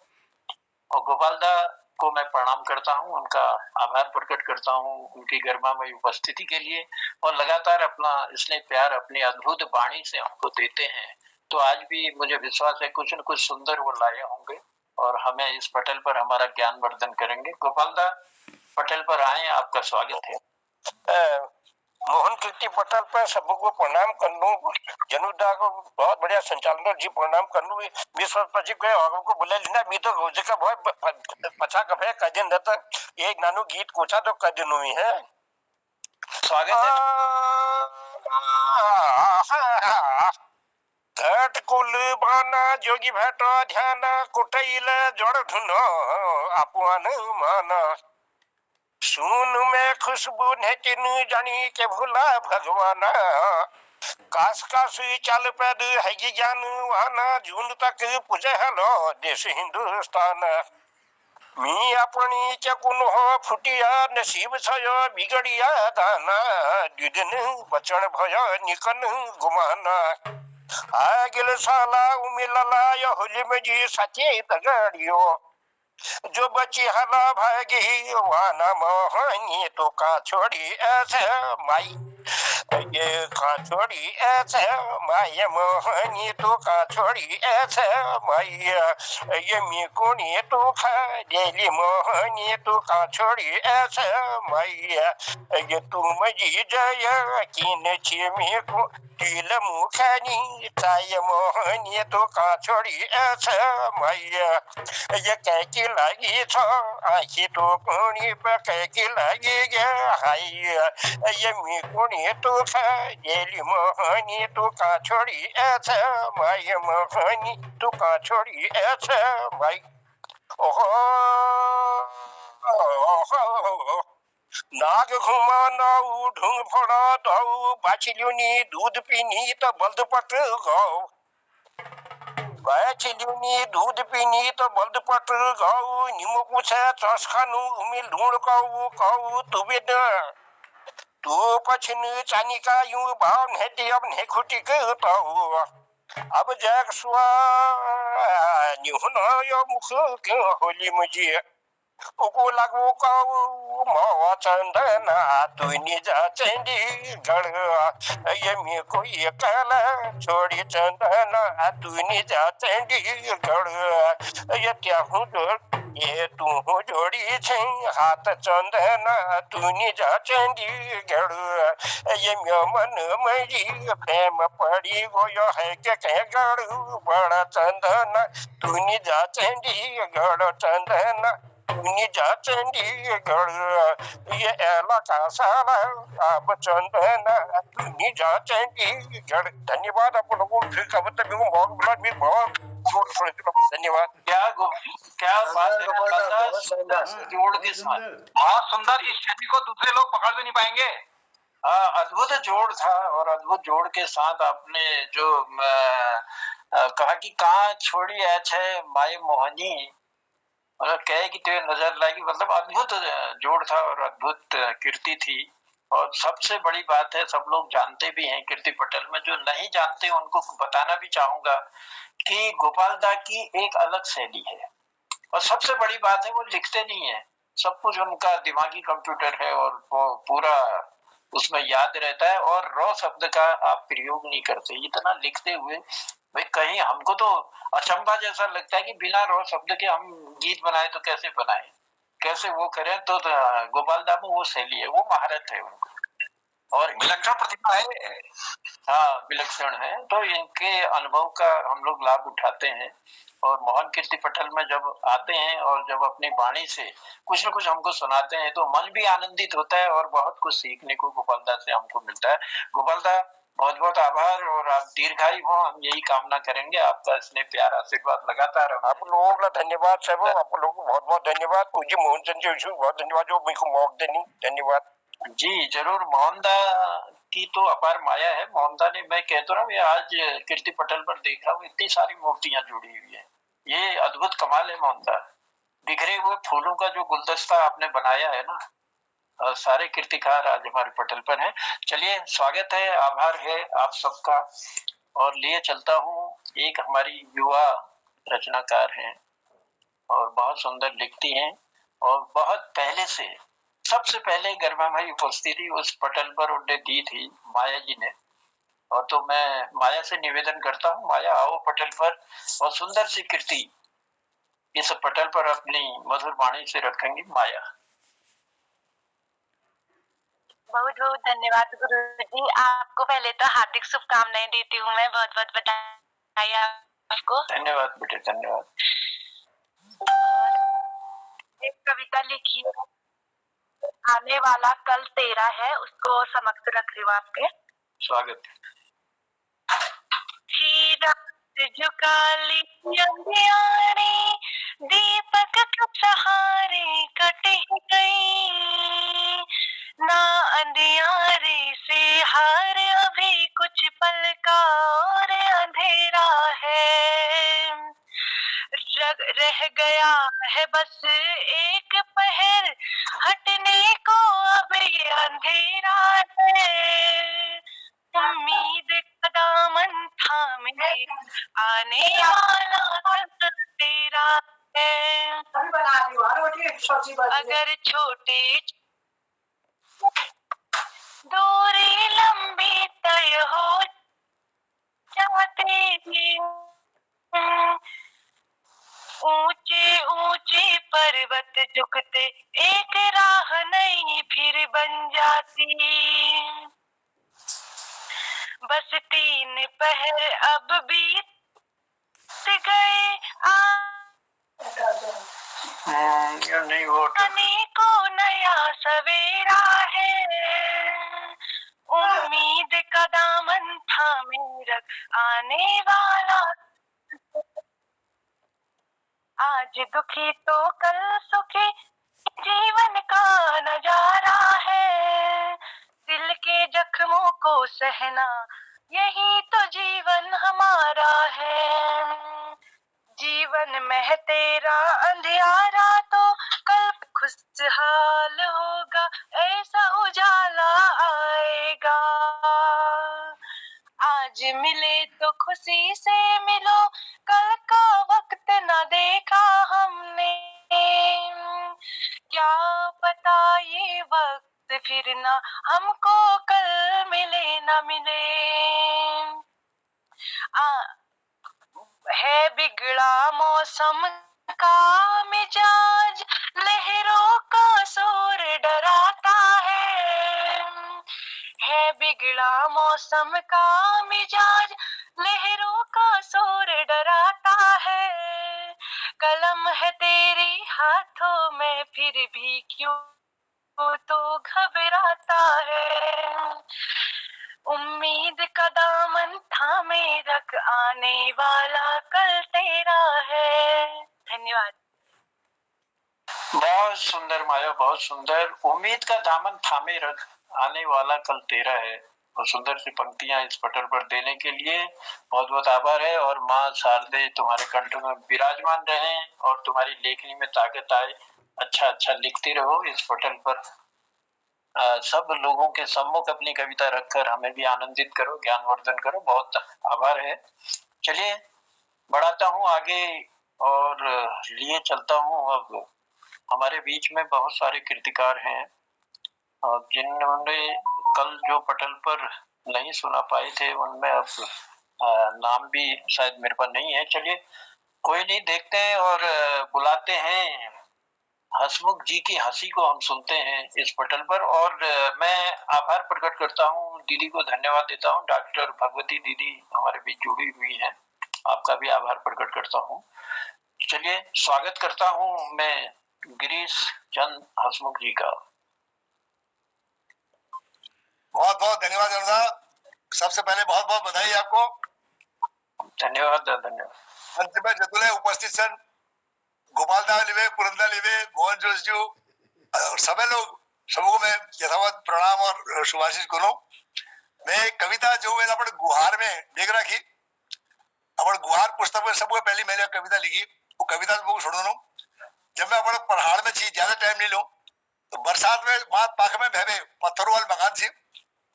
और गोपाल दा को मैं प्रणाम करता हूँ, उनका आभार प्रकट करता हूँ उनकी गरिमामय उपस्थिति के लिए, और लगातार अपना स्नेह प्यार अपनी अद्भुत वाणी से हमको देते हैं। तो आज भी मुझे विश्वास है कुछ न कुछ सुंदर वो लाए होंगे और हमें इस पटल पर हमारा ज्ञान वर्धन करेंगे। गोपाल दा, पटल पर आए, आपका स्वागत है। मोहन कीर्ति पटल पर सबको प्रणाम करनू, जनुदा को बहुत बढ़िया संचालन जी प्रणाम करनू, विश्व पची को आगम को बुला लेना भी तो रोज का बहुत पछा कफे कर दिन रहता, एक नानू गीत कोचा तो कर दिनू ही है। स्वागत है। घट कुल बाना जोगी भेटो ध्यान कुटैल जोड़ धुनो आपुआन माना, सुन में खुशबू नेतिन जानी के भूला भगवाना, काश काश चल पैद है ज्ञान वाना, जून तक पूजे हलो देश हिंदुस्तान, मी अपनी चकुन हो फुटिया नसीब छयो बिगड़िया दाना, दुदिन बचन भयो निकन गुमाना, आगिल साला उमिलला यो होली में जी सचे तगड़ियो, जो बची हला भागी वाना मोहनी तो का छोड़ी ऐसे माई, ये का छोड़ी ऐसे माई मोहनी तो का छोड़ी ऐसे माई, ये मी कोनी तो खा डेली मोहनी तो का छोड़ी ऐसे माई, ये तुम जी जय किन छिमी को तिल मुखानी चाय मोहनी तो का छोड़ी ऐसे माई, ये कैकी लगी छो आखी तो कोनी पे कैकी लगी गे हाय, ये मी कोनी तो खा डेली मोहनी तो का छोड़ी ऐसे माई मोहनी तो का छोड़ी ऐसे माई, ओहो नाग घुमा नाऊ ढूंढ फोड़ा दाऊ बाछिलुनी दूध पीनी तो बल्द पट गाओ, बाछिलुनी दूध पीनी तो बल्द पट गाओ, निमु पूछे चस खानू उमिल ढूंढ काऊ काऊ तू भी न तू पछिन चानी का यूं भाव नेटी अब ने खुटी के ताऊ, अब जग सुआ निहुना यो मुख के होली मुझे उको लागू काऊ मावा चंदना तू निजा चंडी गढ़, ये मी कोई काला छोड़ी चंदना तू निजा चंडी गढ़, ये क्या हूँ ये तू हूँ जोड़ी छे हाथ चंदना तू निजा चंडी गढ़, ये म्यो मन मजी प्रेम पड़ी गोयो है के गढ़ बड़ा चंदना तू निजा चंडी गढ़ चंदना निजा चंडीगढ़, ये एला का साला अब चंदना निजा चंडीगढ़। धन्यवाद आप लोगों को, फिर कब तक बहुत धन्यवाद। क्या बात है, जोड़ के साथ बहुत सुंदर। इस शैली को दूसरे लोग पकड़ भी नहीं पाएंगे। अद्भुत जोड़ था, और अद्भुत जोड़ के साथ आपने जो कहा कि कहाँ छोड़ी है माई मोहनी, मतलब कहे कि तेरे नजर लागी, मतलब अद्भुत जोड़ था और अद्भुत कीर्ति थी। और सबसे बड़ी बात है, सब लोग जानते भी हैं कीर्ति पटेल में, जो नहीं जानते उनको बताना भी चाहूंगा कि गोपाल दा की एक अलग शैली है। और सबसे बड़ी बात है, वो लिखते नहीं है, सब कुछ उनका दिमागी कंप्यूटर है और वो पूरा उसमें याद रहता है, और रॉ शब्द का आप प्रयोग नहीं करते। इतना लिखते हुए भाई कहीं हमको तो अचंभा जैसा लगता है कि बिना रॉ शब्द के हम गीत बनाए तो कैसे बनाए, कैसे वो करें। तो गोपाल दा में वो शैली है, वो महारत है उनको, और विलक्षण प्रतिभा है। हाँ, विलक्षण है। तो इनके अनुभव का हम लोग लाभ उठाते हैं, और मोहन कीर्ति पटेल में जब आते हैं और जब अपनी वाणी से कुछ न कुछ हमको सुनाते हैं तो मन भी आनंदित होता है, और बहुत कुछ सीखने को गोपाल दा से हमको मिलता है। गोपाल दा बहुत बहुत आभार, और आप दीर्घायु हो, हम यही कामना करेंगे। आपका स्नेह प्यार आशीर्वाद लगातार। आप लोगों का धन्यवाद साहब, आप लोगों को बहुत बहुत धन्यवाद। पूज्य मोहन चंद जी बहुत धन्यवाद जो मेरे को मौका देनी, धन्यवाद जी। जरूर, मोहनदा की तो अपार माया है। मोहनदा ने, मैं कहता रहा हूँ, आज कीर्ति पटेल पर देख रहा हूँ इतनी सारी मूर्तियां जुड़ी हुई है, ये अद्भुत कमाल है मोहनदा। बिखरे हुए फूलों का जो गुलदस्ता आपने बनाया है ना, सारे कीर्तिकार आज हमारे पटेल पर हैं। चलिए, स्वागत है, आभार है आप सबका। और लिए चलता हूँ, एक हमारी युवा रचनाकार हैं और बहुत सुंदर लिखती हैं, और बहुत पहले से, सबसे पहले गर्मामयी उपस्थिति उस पटल पर उन्हें दी थी माया जी ने। और तो मैं माया से निवेदन करता हूँ, माया आओ पटल पर, और सुंदर सी कीर्ति इस पटल पर अपनी मधुर वाणी से रखेंगी माया। बहुत बहुत धन्यवाद गुरुजी। आपको पहले तो हार्दिक शुभकामनाएं देती हूँ मैं, बहुत बहुत बधाई आपको। धन्यवाद बेटे, धन्यवाद। एक कविता लिखी है, आने वाला कल तेरा है, उसको समक्ष रख रही हूँ आपके। स्वागत। झुका ली अंधियारे, दीपक के सहारे कट गई, ना अंधियारे से हार अभी कुछ पल का और अंधेरा है, रह गया है बस एक पहर, हटने को अब ये अंधेरा है, उम्मीद का दामन थामे आने वाला कल तेरा है, अगर छोटे दूरी लंबी तय हो जाते हैं, ऊंचे ऊंचे पर्वत झुकते एक राह नहीं फिर बन जाती, बस 3 पहर अब बीत गए, नहीं वो आने को नया सवेरा है, उम्मीद का दामन थामे रख आने वाला, आज दुखी तो कल सुखी जीवन का नजारा है, दिल के जख्मों को सहना यही तो जीवन हमारा है, जीवन में तेरा अंधियारा तो कल खुशहाल होगा, ऐसा उजाला आएगा, आज मिले तो खुशी से मिलो, कल का वक्त न देखा हमने, क्या पता ये वक्त फिर ना हमको कल मिले न मिले, है बिगड़ा मौसम का मिजाज, लहरों का शोर डराता है बिगड़ा मौसम का मिजाज, लहरों का शोर डराता है, कलम है तेरी हाथों में फिर भी क्यों तो घबराता है, उम्मीद का दामन थामे रख आने वाला कल तेरा है। धन्यवाद। बहुत सुंदर माया, बहुत सुंदर। उम्मीद का दामन थामे रख आने वाला कल तेरा है, और सुंदर सी पंक्तियां इस पटल पर देने के लिए बहुत बहुत आभार है, और माँ शारदे तुम्हारे कंठ में विराजमान रहे और तुम्हारी लेखनी में ताकत आए, अच्छा अच्छा लिखती रहो इस पटल पर। सब लोगों के सम्मुख अपनी कविता रखकर हमें भी आनंदित करो, ज्ञानवर्धन करो, बहुत आभार है। चलिए बढ़ाता हूँ आगे और लिए चलता हूँ। अब हमारे बीच में बहुत सारे कृतिकार हैं और जिन्होंने कल जो पटल पर नहीं सुना पाए थे उनमें अब नाम भी शायद मेरे पास नहीं है। चलिए कोई नहीं, देखते हैं और बुलाते हैं हसमुख जी की हंसी को हम सुनते हैं इस पटल पर। और मैं आभार प्रकट करता हूँ, दीदी को धन्यवाद देता हूँ, डॉक्टर भगवती दीदी हमारे बीच जुड़ी हुई हैं, आपका भी आभार प्रकट करता हूँ। चलिए स्वागत करता हूँ मैं गिरीश चंद हसमुख जी का। बहुत बहुत धन्यवाद अनुदा, सबसे पहले बहुत बहुत बधाई आपको। धन्यवाद धन्यवाद। अंत में जतुले उपस्थित सन गोपाल दाव लिवे, पुरंदा लिवे, मोहन जोश जी और सभी लोग सबको मैं यथावत प्रणाम और शुभाशीष करूं। मैं एक कविता जो मैंने अपने गुहार में देख रखी, अपने गुहार पुस्तक में सबको पहली मैंने कविता लिखी, वो कविता सबको सुनो। जब मैं अपने पहाड़ में थी, ज्यादा टाइम नहीं लूं, तो बरसात में वहां पाख में भे पत्थरों वाले मकान थी,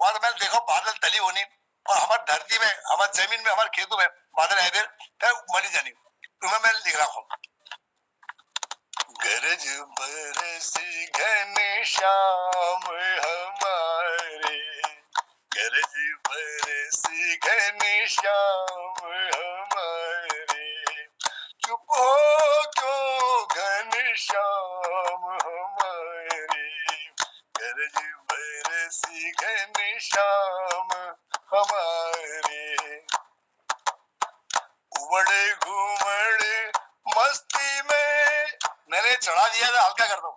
वहां तो मैंने देखो बादल तली होनी और हमारी धरती में, हमारी जमीन में, हमारे खेतों में बादल आए फिर मरी जानी। तुम्हें मैं लिख रहा हूँ। गरज बरसी घन श्याम हमारे, गरज बरसी घन श्याम हमारे, चुप हो क्यों घन श्याम हमारे, गरज बरसी बरस घन श्याम हमारे, उमड़ घुमड़ मस्ती में, मैंने चढ़ा दिया था, हल्का कर दो।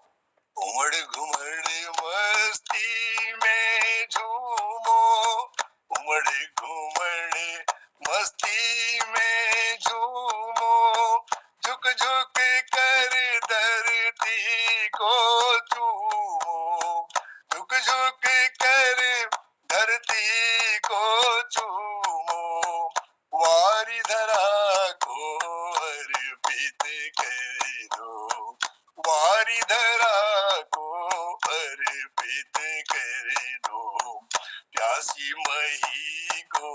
उमड़ घुमड़ मस्ती में झूमो, उमड़ घुमड़ मस्ती में झूमो, झुक झुक कर धरती को चूमो, झुक झुक कर धरती को चूमो, वारी धरा को अर्पित कर दो, वारी धरा को अर्पित कर दो, प्यासी मही को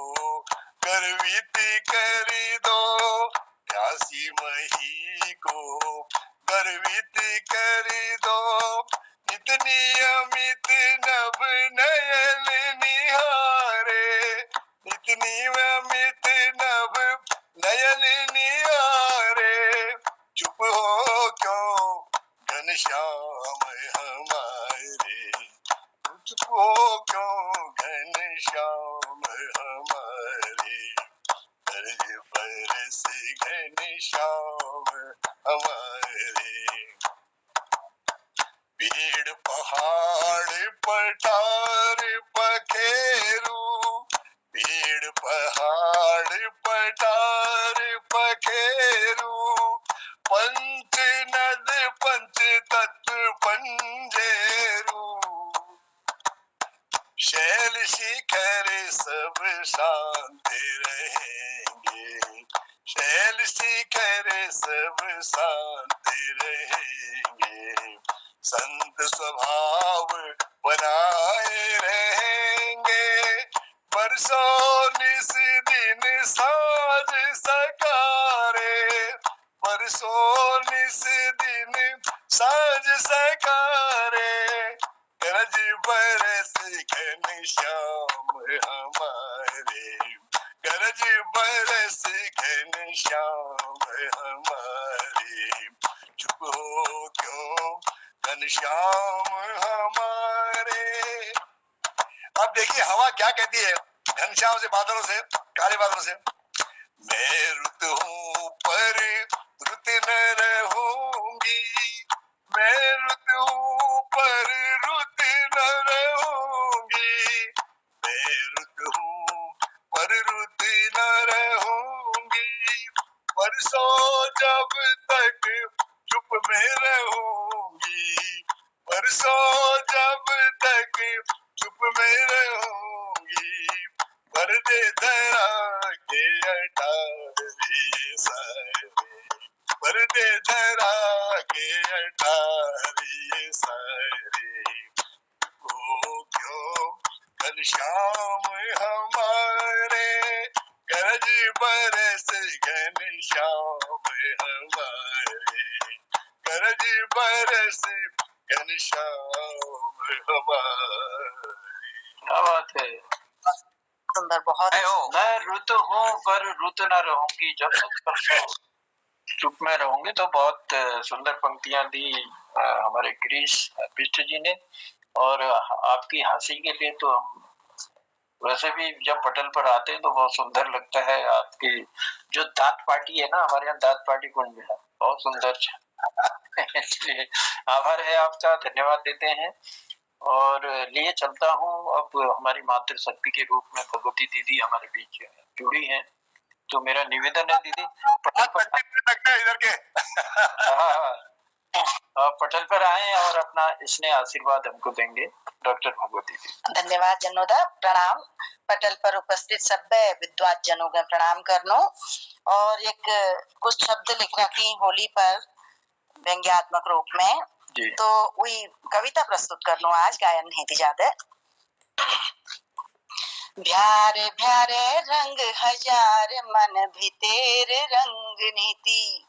गर्वित कर दो, प्यासी मही को गर्वित कर दो, नित नियमित नभ नयन निहारे, नित नियमित नभ नयन निहारे, चुप हो क्यों घनश्याम हमारे, चुप हो क्यों घनश्याम हमारे, गरज बरस घनश्याम हमारे, पेड़ पहाड़ पठार पखेरू, पेड़ पहाड़ पठार पखेरू, पंच नद पंच तत्व पंजेरू, शैल शिखर सब शांत रहेंगे, शैल शिखर सब शांत रहेंगे, संत स्वभाव बनाए रहेंगे, बरसों निस दिन साज सकारे, बरसों निस दिन साज सकारे, गरज बरस घनश्याम हमारे, गरज बरस घनश्याम हमारे, चुप हो क्यों घनश्याम हमारे। अब देखिए हवा क्या कहती है घनश्याम से, बादलों से, काले बादलों से, मैं रुत हूँ पर रुत न रहूंगी, मैं रुत हूँ पर रुत न रहूंगी, मैं रुत हूँ पर रुत न रहूंगी, बरसों जब तक चुप में रहूंगी, बरसों जब तक चुप में रहूंगी, पर्दे धरा के अटारी सारे, पर्दे धरा के अटारी सारे, हो क्यों घनश्याम हमारे, गरज बरस घनश्याम हमारे, गरज बरस घनश्याम हमारे। क्या बात है, सुंदर, बहुत मैं रुत हूँ पर रुत न रहूंगी, जब तक चुप में रहूंगी। तो बहुत सुंदर पंक्तियां दी हमारे गिरीश बिष्ट जी ने, और आपकी हंसी के लिए तो हम वैसे भी जब पटल पर आते हैं तो बहुत सुंदर लगता है। आपकी जो दांत पार्टी है ना, हमारे यहाँ दांत पार्टी कुंज है, बहुत सुंदर इसलिए आभार है आपका, धन्यवाद देते हैं। और लिए चलता हूँ अब हमारी मातृ शक्ति के रूप में भगवती दीदी हमारे बीच जुड़ी हैं, तो मेरा निवेदन है दीदी इधर के पटल पर आए और अपना स्नेह आशीर्वाद हमको देंगे डॉक्टर भगवती जी। धन्यवाद जनोदा, प्रणाम। पटल पर उपस्थित सभ्य विद्वान जनों का प्रणाम करनो, और एक कुछ शब्द लिख रखी होली पर व्यंग्यात्मक रूप में, तो वही कविता प्रस्तुत करनो आज, गायन नहीं थी ज्यादा। भ्यारे भ्यारे रंग हजार मन भीतर रंग नीति,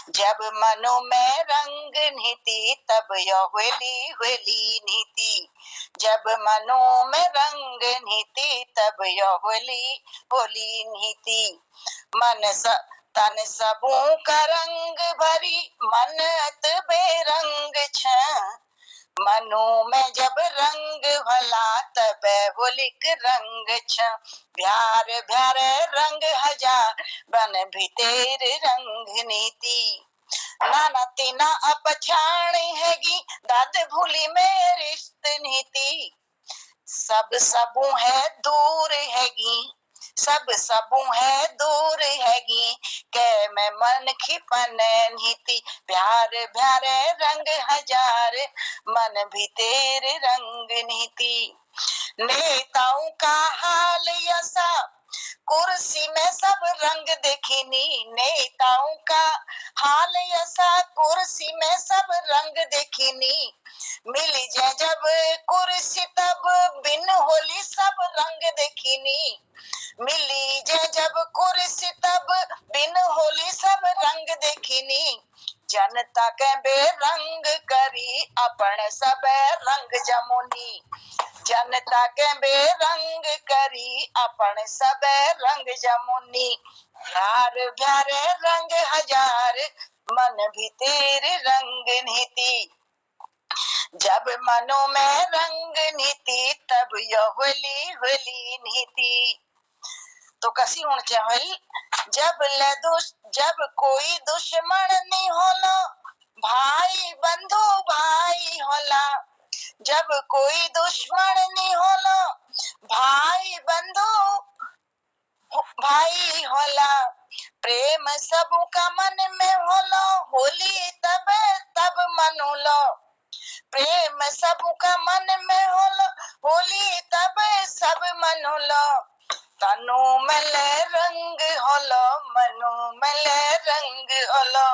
जब मनो में रंग नीति तब यह होली होली नीति, जब मनो में रंग नीति तब यह होली होली नीति, मन तन सबों का रंग भरी मनत बेरंग छ, मनु में जब रंग भला तब होलिक रंग छ भ्यार भ्यार रंग हजार बन भीतर रंग नीति नाना तीना अपछाण हैगी दाद भूली में रिश्त नीति सब सबू है दूर हैगी सब सबू है दूर हैगी के मैं मन खिपन नीति प्यार प्यारे रंग हजार मन भीतर रंग नीति नेताओं का हाल ऐसा कुर्सी में सब रंग देखिनी नेताओं का हाल ऐसा कुर्सी में सब रंग देखिनी मिली जाए जब कुर्सी तब बिन होली सब रंग देखिनी मिली जाए जब कुर्सी तब बिन होली सब रंग देखिनी जनता के बेरंग करी अपन सब रंग जमुनी जनता के बेरंग करी अपन सब रंग जमुनी भ्यार भ्यारे रंग हजार मन भीतर रंग नीति जब मनो में रंग नीति तब यह होली होली नीति तो कसी होनी चाहिए जब कोई दुश्मन नहीं होला भाई बंधु भाई होला जब कोई दुश्मन नहीं होला भाई बंधु भाई होला प्रेम सबू का मन में होला होली तब तब मनोलो प्रेम सबू का मन में होला होली तब सब मनोलो तनु मले रंग होलो मनु मले रंग होलो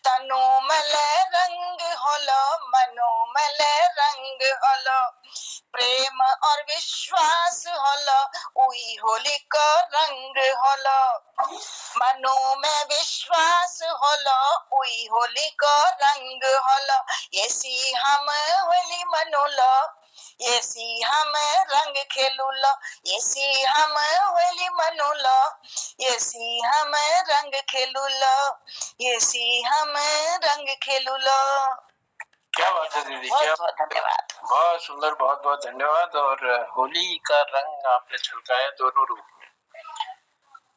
तनु मले रंग होलो मनु मले रंग होलो प्रेम और विश्वास होलो उही होली को रंग होलो मनु में विश्वास होलो उही होली को रंग होलो ऐसी हम होली मनोलो ऐसी हम रंग खेलूलो ऐसी हम होली मनोलो ऐसी हम रंग खेलूलो ऐसी हम रंग खेलूलो। क्या बात है दीदी, बहुत क्या बहुत धन्यवाद। बहुत सुंदर, बहुत बहुत धन्यवाद। और होली का रंग आपने छलकाया दोनों रूप में।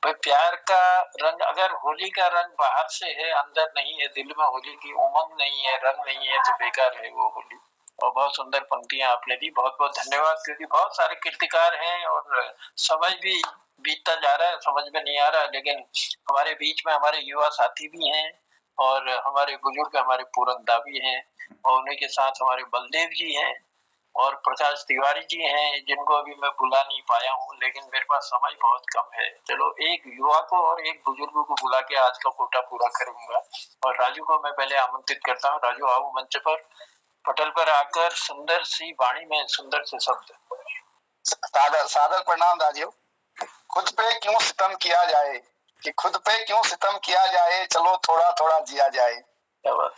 भाई प्यार का रंग, अगर होली का रंग बाहर से है अंदर नहीं है, दिल में होली की उमंग नहीं है, रंग नहीं है, तो बेकार है वो होली। और बहुत सुंदर पंक्तियां आपने दी, बहुत बहुत धन्यवाद। क्योंकि बहुत सारे कीर्तिकार हैं और समय भी बीतता जा रहा है, समझ में नहीं आ रहा है, लेकिन हमारे बीच में हमारे युवा साथी भी हैं और हमारे बुजुर्ग, हमारे पूरनदा भी हैं, और उन्हीं के साथ हमारे बलदेव जी हैं और प्रकाश तिवारी जी हैं, जिनको अभी मैं बुला नहीं पाया हूँ, लेकिन मेरे पास समय बहुत कम है। चलो एक युवा को और एक बुजुर्ग को बुला के आज का कोटा पूरा करूंगा। और राजू को मैं पहले आमंत्रित करता हूँ। राजू आओ मंच पर, पटल पर आकर सुंदर सी वाणी में सुंदर से शब्द। सादर सादर प्रणाम राजीव। खुद पे क्यों सितम किया जाए, कि खुद पे क्यों सितम किया जाए, चलो थोड़ा थोड़ा जिया जाए।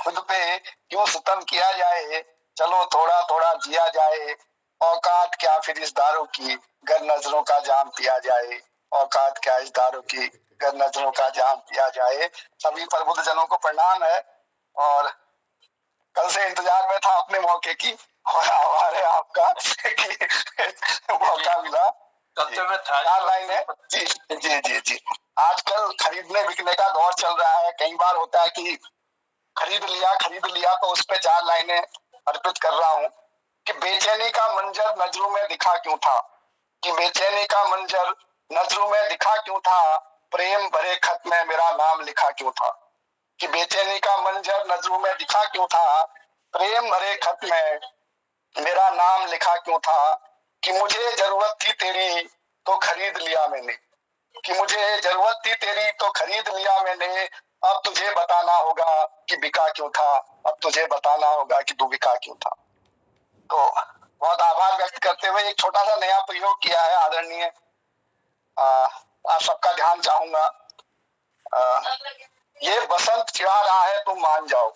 खुद पे क्यों सितम किया जाए, चलो थोड़ा थोड़ा जिया जाए। औकात क्या फिर इस दारू की, गर नजरों का जाम पिया जाए। औकात क्या इस दारू की, गर नजरों का जाम पिया जाए। सभी प्रबुद्ध जनों को प्रणाम है और कल से इंतजार में था अपने मौके की और हमारे आपका मौका मिला। चार लाइनें जी जी जी जी। आजकल खरीदने बिकने का दौर चल रहा है। कई बार होता है कि खरीद लिया तो उस पे चार लाइनें अर्पित कर रहा हूँ कि बेचैनी का मंजर नजरों में दिखा क्यों था, कि बेचैनी का मंजर नजरों में दिखा क्यों था, प्रेम भरे खत में मेरा नाम लिखा क्यों था। कि बेचैनी का मंजर नजरों में दिखा क्यों था, प्रेम भरे खत में मेरा नाम लिखा क्यों था। कि मुझे जरूरत थी तेरी तो खरीद लिया मैंने, कि मुझे जरूरत थी तेरी तो खरीद लिया मैंने। अब तुझे बताना होगा कि बिका क्यों था, अब तुझे बताना होगा कि तू बिका क्यों था। तो बहुत आभार व्यक्त करते हुए एक छोटा सा नया प्रयोग किया है आदरणीय, आप सबका ध्यान चाहूंगा। ये बसंत चिढ़ा रहा है तुम मान जाओ,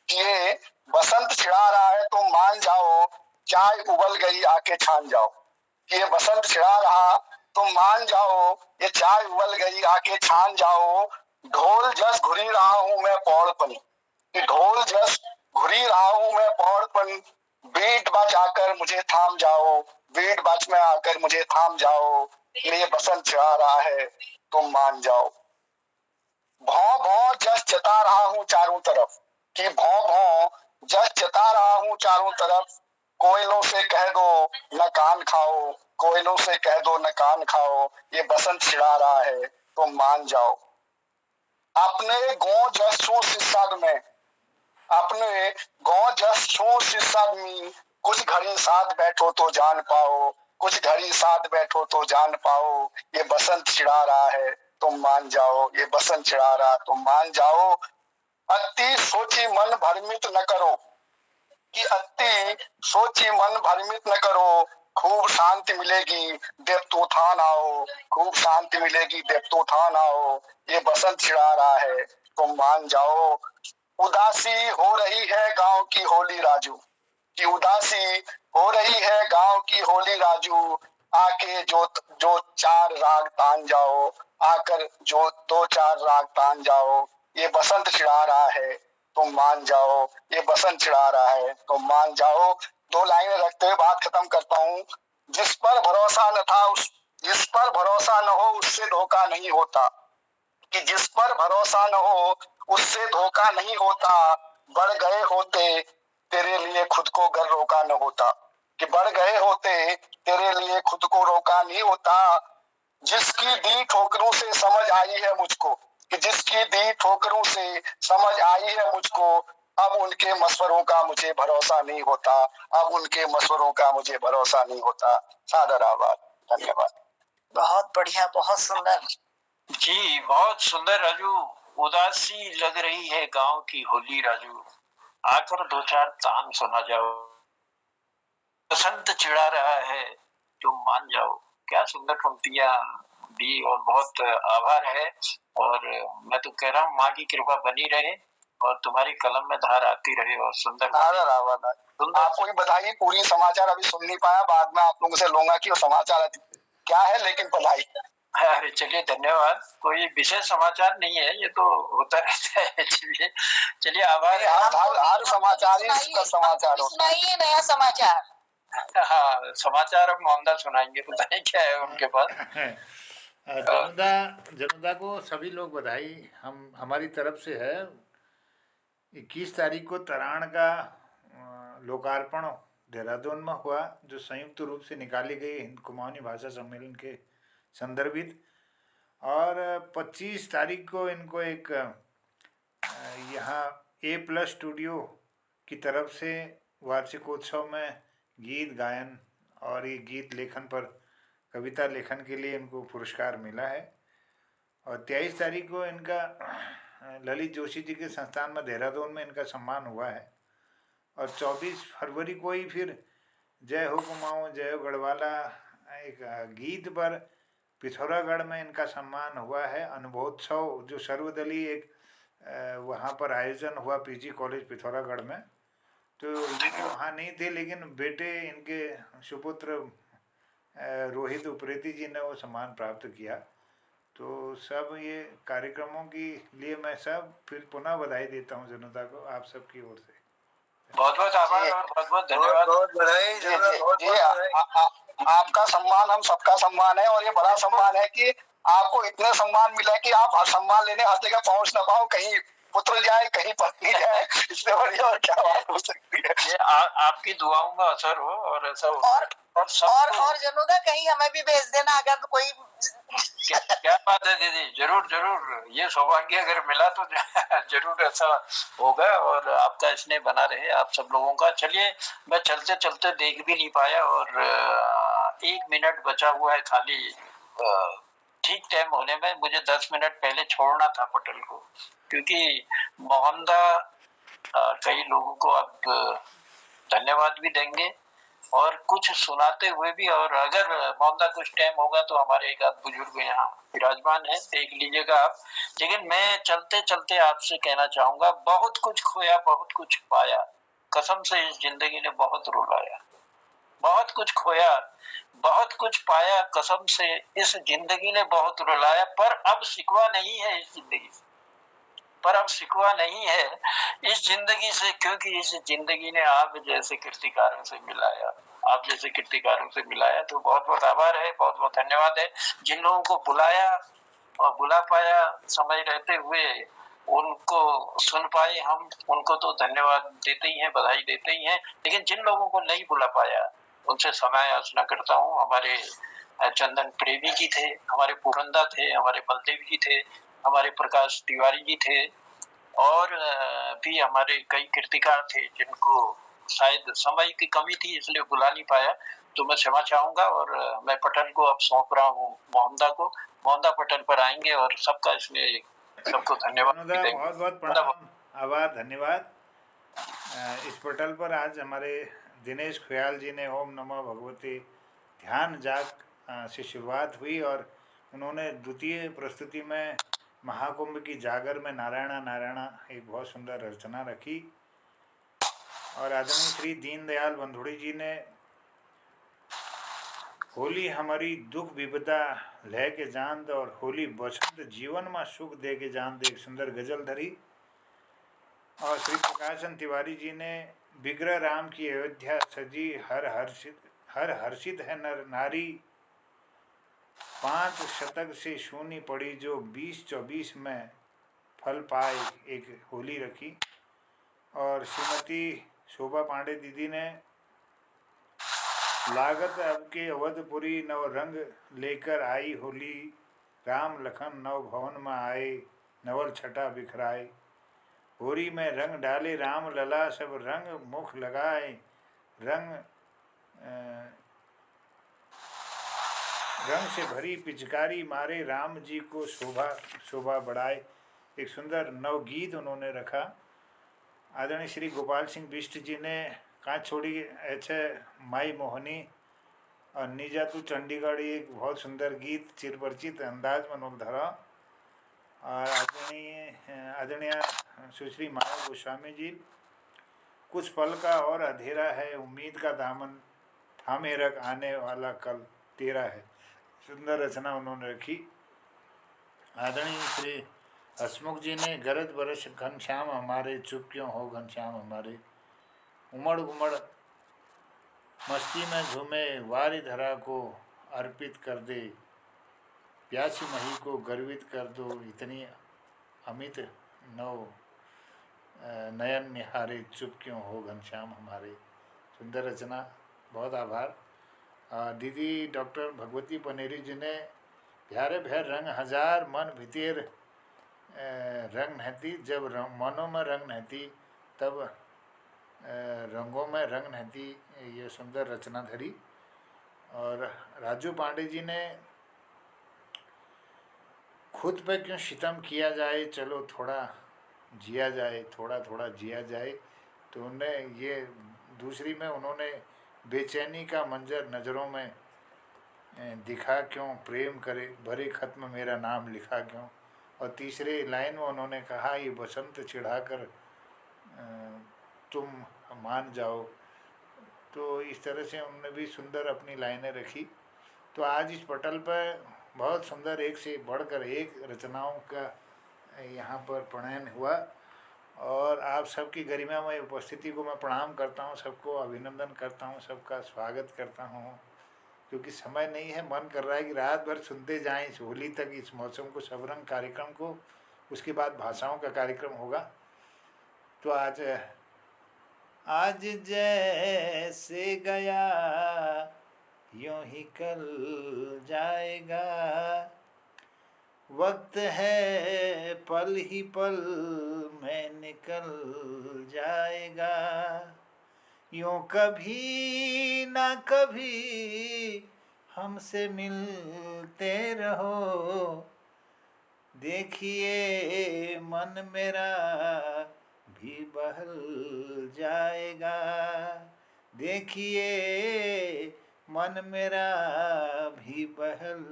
ये बसंत चिढ़ा रहा है तुम मान जाओ। चाय उबल गई आके छान जाओ, कि ये बसंत चिढ़ा रहा तुम मान जाओ, ये चाय उबल गई आके छान जाओ। ढोल जस घुरी रहा हूं मैं पौड़पन, कि ढोल जस घुरी रहा हूं मैं पौड़पन। बीट बच आकर मुझे थाम जाओ, बीट बच में आकर मुझे थाम जाओ, ये बसंत चिढ़ा रहा है तुम मान जाओ। भौं भौं जस जता रहा हूँ चारों तरफ, कि भौं भौं जस जता रहा हूँ चारों तरफ, कोयलों से कह दो न कान खाओ, कोयलों से कह दो न कान खाओ, ये बसंत छिड़ा रहा है तुम मान जाओ। अपने गो जस छू सिसद में, अपने गौ जस छू सिसद में, कुछ घड़ी साथ बैठो तो जान पाओ, कुछ घड़ी साथ बैठो तो जान पाओ, ये बसंत छिड़ा रहा है तुम मान जाओ, ये बसंत छिड़ा रहा तुम मान जाओ। अति सोची मन भ्रमित न करो, कि अति सोची मन भ्रमित न करो, खूब शांति मिलेगी देवतोत्थान आओ, खूब शांति मिलेगी देवतोत्थान आओ, ये बसंत छिड़ा रहा है तुम मान जाओ। उदासी हो रही है गांव की होली राजू, कि उदासी हो रही है गांव की होली राजू, आके जो जो चार राग तान जाओ, आकर जो दो चार राग तान जाओ, ये बसंत छिड़ा रहा है तुम मान जाओ, ये बसंत छिड़ा रहा है तुम मान जाओ। दो लाइनें रखते हुए बात खत्म करता हूँ। जिस पर भरोसा न था उस, जिस पर भरोसा न हो उससे धोखा नहीं होता, कि जिस पर भरोसा न हो उससे धोखा नहीं होता, बढ़ गए होते तेरे लिए खुद को घर रोका न होता, कि बढ़ गए होते तेरे लिए खुद को रोका नहीं होता। जिसकी दी ठोकरों से समझ आई है मुझको, कि जिसकी दी ठोकरों से समझ आई है मुझको, अब उनके मशवरों का मुझे भरोसा नहीं होता, अब उनके मशवरों का मुझे भरोसा नहीं होता। सादर आभार, धन्यवाद। बहुत बढ़िया, बहुत सुंदर जी, बहुत सुंदर राजू। उदासी लग रही है गांव की होली राजू, आकर दो चार तान सुना जाओ, बसंत चिढ़ा रहा है तुम मान जाओ। क्या सुंदर पंक्तियां दी और बहुत आभार है। और मैं तो कह रहा हूँ माँ की कृपा बनी रहे और तुम्हारी कलम में धार आती रहे और सुंदर आपको भी बधाई। पूरी समाचार अभी सुन नहीं पाया, बाद में आप लोगों से लूंगा कि वो समाचार क्या है, लेकिन बधाई। अरे चलिए धन्यवाद। कोई विशेष समाचार नहीं है, ये तो होता रहता है। चलिए चलिए आभार। हर समाचार ही इसका समाचार होता है। नया समाचार। हाँ, समाचार अब मोहम्मद सुनाएंगे, पता नहीं क्या है उनके पास। जनुदा को सभी लोग बधाई हम हमारी तरफ से है। 21 तारीख को तराण का लोकार्पण देहरादून में हुआ, जो संयुक्त रूप से निकाली गई हिंद कुमाऊनी भाषा सम्मेलन के संदर्भित। और 25 तारीख को इनको एक यहाँ A+ स्टूडियो की तरफ से वार्षिकोत्सव में गीत गायन और ये गीत लेखन पर कविता लेखन के लिए इनको पुरस्कार मिला है। और 23 तारीख को इनका ललित जोशी जी के संस्थान में देहरादून में इनका सम्मान हुआ है। और 24 फरवरी को ही फिर जय हो कुमाऊं जय हो गढ़वाला एक गीत पर पिथौरागढ़ में इनका सम्मान हुआ है। अनुभवोत्सव जो सर्वदलीय एक वहाँ पर आयोजन हुआ PG कॉलेज पिथौरागढ़ में, तो ये वहाँ नहीं थे, लेकिन बेटे इनके सुपुत्र रोहित उप्रेती जी ने वो सम्मान प्राप्त किया। तो सब ये कार्यक्रमों के लिए मैं सब फिर पुनः बधाई देता हूँ जनता को, आप सबकी ओर से बहुत बहुत आभार और बहुत बहुत धन्यवाद। बहुत बधाई। आपका सम्मान हम सबका सम्मान है, और ये बड़ा सम्मान है कि आपको इतने सम्मान मिला कि आप हर सम्मान लेने हर जगह पहुंच ना पाओ, कहीं पुत्र जाए कहीं पत्नी जाए, इससे बढ़िया और क्या बात हो सकती है। ये आपकी दुआओं का असर हो और ऐसा हो। और जनोदा कहीं हमें भी भेज देना अगर कोई। क्या बात है दीदी, जरूर जरूर, ये सौभाग्य अगर मिला तो जरूर ऐसा होगा और आपका स्नेह बना रहे आप सब लोगों का। चलिए, मैं चलते चलते देख भी नहीं पाया और 1 मिनट बचा हुआ है खाली। ठीक टाइम होने में मुझे 10 मिनट पहले छोड़ना था पटल को, क्योंकि मोहम्मदा कई लोगों को अब धन्यवाद भी देंगे और कुछ सुनाते हुए भी। और अगर मोहम्मदा कुछ टाइम होगा तो हमारे एक आध बुजुर्ग यहाँ विराजमान है, देख लीजिएगा आप। लेकिन मैं चलते चलते आपसे कहना चाहूंगा, बहुत कुछ खोया बहुत कुछ पाया, कसम से इस जिंदगी ने बहुत रुलाया। बहुत कुछ खोया बहुत कुछ पाया, कसम से इस जिंदगी ने बहुत रुलाया, पर अब शिकवा नहीं है इस जिंदगी से। पर अब शिकवा नहीं है इस जिंदगी से, क्योंकि इस जिंदगी ने आप जैसे कीर्तिकारों से मिलाया, आप जैसे कीर्तिकारों से मिलाया। तो बहुत बहुत आभार है, बहुत बहुत धन्यवाद है। जिन लोगों को बुलाया और बुला पाया समय रहते हुए, उनको सुन पाए हम, उनको तो धन्यवाद देते ही हैं, बधाई देते ही हैं। लेकिन जिन लोगों को नहीं बुला पाया उनसे समय याचना करता हूँ। हमारे चंदन प्रेमी जी थे, हमारे पुरंदा थे, हमारे बलदेव जी थे, हमारे प्रकाश तिवारी जी थे, और भी हमारे कई कीर्तिकार थे जिनको शायद समय की कमी थी इसलिए बुला नहीं पाया। तो मैं क्षमा चाहूंगा और मैं पटल को अब सौंप रहा हूँ मोहम्मदा को। मोहम्मदा पटल पर आएंगे और सबका इसमें सबको धन्यवाद देंगे। बहुत बहुत प्रणाम, आभार, धन्यवाद। इस पटल पर आज हमारे दिनेश खुयाल जी ने ओम नमो भगवते ध्यान जाग से शुरुआत हुई और उन्होंने द्वितीय प्रस्तुति में महाकुंभ की जागर में नारायणा नारायणा एक बहुत सुंदर रचना रखी। और आदरणीय श्री दीनदयाल बंधुड़ी जी ने होली हमारी दुख विपदा लह के जान और होली बसंत जीवन में सुख दे के जान एक सुंदर गजल धरी। और श्री प्रकाशन तिवारी जी ने विग्रह राम की अयोध्या सजी हर हर्षित है नर नारी, 5 शतक से शून्य पड़ी जो 20-24 में फल पाए एक होली रखी। और श्रीमती शोभा पांडे दीदी ने लागत अब के अवधपुरी नव रंग लेकर आई होली, राम लखन नव भवन में आए नवल छटा बिखराए, होरी में रंग डाले राम लला सब रंग मुख लगाए, रंग से भरी पिचकारी मारे राम जी को शोभा बढ़ाए। एक सुंदर नवगीत उन्होंने रखा। आदरणीय श्री गोपाल सिंह बिष्ट जी ने कहाँ छोड़ी ऐसे माई मोहनी और नीजा तू चंडीगढ़, एक बहुत सुंदर गीत चिरपरिचित अंदाज में धरा। और आदरणीय सुश्री माया गोस्वामी जी, कुछ पल का और अंधेरा है उम्मीद का दामन थामे रख आने वाला कल तेरा है, सुंदर रचना उन्होंने रखी। आदरणीय श्री हसमुख जी ने गरज बरस घनश्याम हमारे चुप क्यों हो घनश्याम हमारे, उमड़ घुमड़ मस्ती में झूमे वारी धरा को अर्पित कर दे, प्यासी मही को गर्वित कर दो इतनी अमित नव नयन निहारे चुप क्यों हो घनश्याम हमारे, सुंदर रचना, बहुत आभार। दीदी डॉक्टर भगवती पनेरी जी ने प्यारे भैर रंग हजार मन भीतर रंग नहती, जब मनों में रंग नहती तब रंगों में रंग नहती, ये सुंदर रचना धरी। और राजू पांडे जी ने खुद पे क्यों सितम किया जाए, चलो थोड़ा जिया जाए, थोड़ा थोड़ा जिया जाए। तो उन्हें ये दूसरी में उन्होंने बेचैनी का मंजर नज़रों में दिखा क्यों, प्रेम करे भरे खत में मेरा नाम लिखा क्यों। और तीसरे लाइन में उन्होंने कहा ये बसंत चिढ़ाकर तुम मान जाओ। तो इस तरह से उन्होंने भी सुंदर अपनी लाइनें रखी। तो आज इस पटल पर बहुत सुंदर एक से बढ़कर एक रचनाओं का यहाँ पर प्रणयन हुआ। और आप सबकी गरिमामय उपस्थिति को मैं प्रणाम करता हूँ, सबको अभिनंदन करता हूँ, सबका स्वागत करता हूँ। क्योंकि समय नहीं है, मन कर रहा है कि रात भर सुनते जाएं इस होली तक, इस मौसम को, सबरंग कार्यक्रम को। उसके बाद भाषाओं का कार्यक्रम होगा। तो आज जैसे गया यूं ही कल जाएगा, वक्त है पल ही पल में निकल जाएगा, यूं कभी ना कभी हमसे मिलते रहो, देखिए मन मेरा भी बहल जाएगा, देखिए मन मेरा भी बहल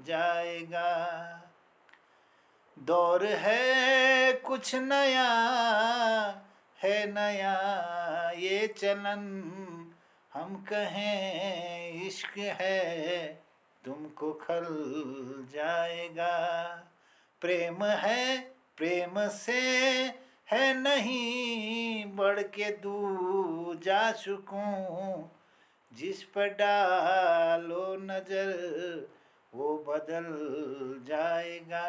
जाएगा। दौर है कुछ नया, है नया ये चलन, हम कहें इश्क है तुमको खल जाएगा, प्रेम है प्रेम से है नहीं बढ़ के दूजा सुकून, जिस पर डालो नजर वो बदल जाएगा।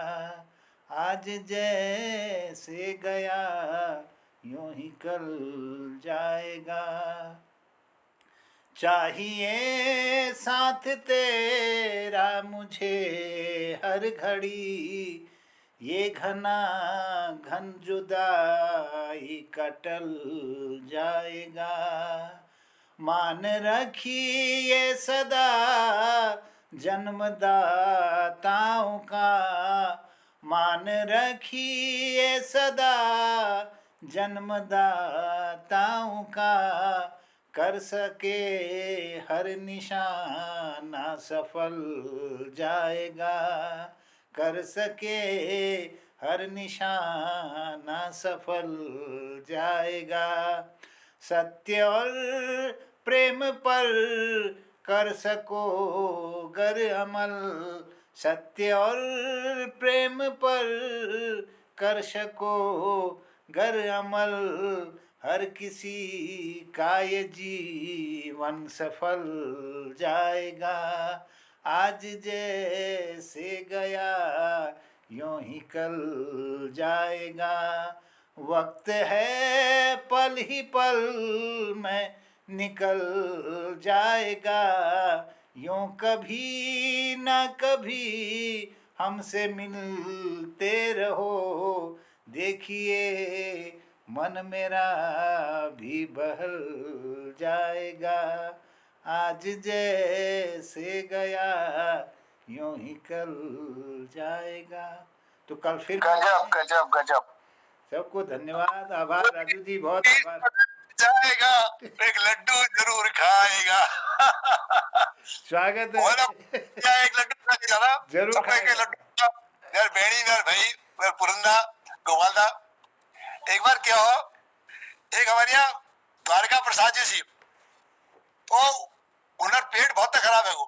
आज जैसे गया यूं ही कल जाएगा। चाहिए साथ तेरा मुझे हर घड़ी, ये घना घन जुदाई का टल जाएगा। मान रखिए सदा जन्मदाताओं का, मान रखिए सदा जन्मदाताओं का, कर सके हर निशाना सफल जाएगा। कर सके हर निशाना सफल जाएगा। सत्य और प्रेम पर कर सको गर अमल, सत्य और प्रेम पर कर सको गर अमल, हर किसी का ये जीवन सफल जाएगा। आज जैसे गया यूं ही कल जाएगा। वक्त है पल ही पल में निकल जाएगा। यूं कभी न कभी हमसे मिलते रहो, देखिए मन मेरा भी बहल जाएगा। आज जैसे गया यूं ही कल जाएगा। तो कल फिर गजब गजब गजब। सबको धन्यवाद, आभार राजू जी, बहुत आभार। जाएगा एक लड्डू जरूर खाएगा। स्वागत है। एक लड्डू खा के जाना जरूर खाएगा। लड्डू यार, बेड़ी यार भाई, पुरंदा गोपालदा। एक बार क्या हो, एक हमारे यहाँ द्वारका प्रसाद जी सी, तो उनका पेट बहुत खराब है वो,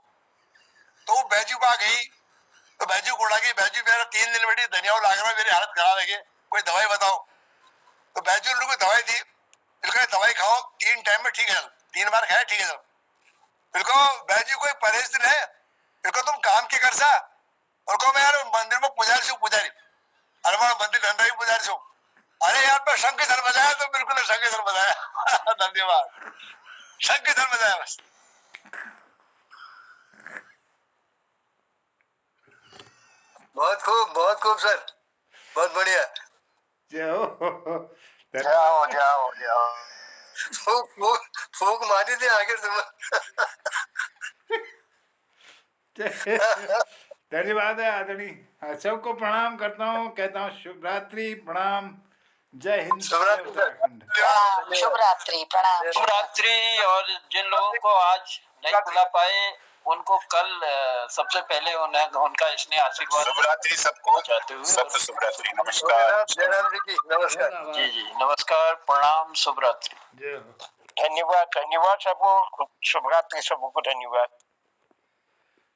तो वो बैजू पा गई, तो बैजू को उड़ा गई। बैजू मेरा 3 दिन बैठी, धनिया लाग रहा, मेरी हालत खराब है, कोई दवाई बताओ। तो बैजू ने दवाई दी, बिल्कुल दवाई खाओ 3 टाइम में ठीक है, 3 बार खाए ठीक है सब। बिल्कुल बैजू कोई परहेज नहीं है, बिल्कुल तुम काम के कर सा, और को मैं यार मंदिर में पुजारी से पुजारी, अरे मैं मंदिर धंधा ही पुजारी से। अरे यार मैं शंख सर बजाया, तो बिल्कुल शंख सर बजाया। धन्यवाद, शंख सर बजाया बस। बहुत खूब सर, बहुत बढ़िया। जाओ जाओ जाओ जाओ, फूक मारी थी आखिर तुम। धन्यवाद है आदरणीय, सबको प्रणाम करता हूँ, कहता हूँ शुभ रात्रि, प्रणाम, जय हिंद, उत्तराखंड। शुभ रात्रि, प्रणाम। शुभ रात्रि। और जिन लोगों को आज नहीं बुला पाए उनको कल सबसे पहले उनका स्नेह आशीर्वाद। शुभ रात्रि सबको, सबको शुभ रात्रि, नमस्कार। जयराम जी की नमस्कार। जी जी नमस्कार, प्रणाम, शुभ रात्रि। धन्यवाद, धन्यवाद सबको, शुभ रात्रि सबको, धन्यवाद।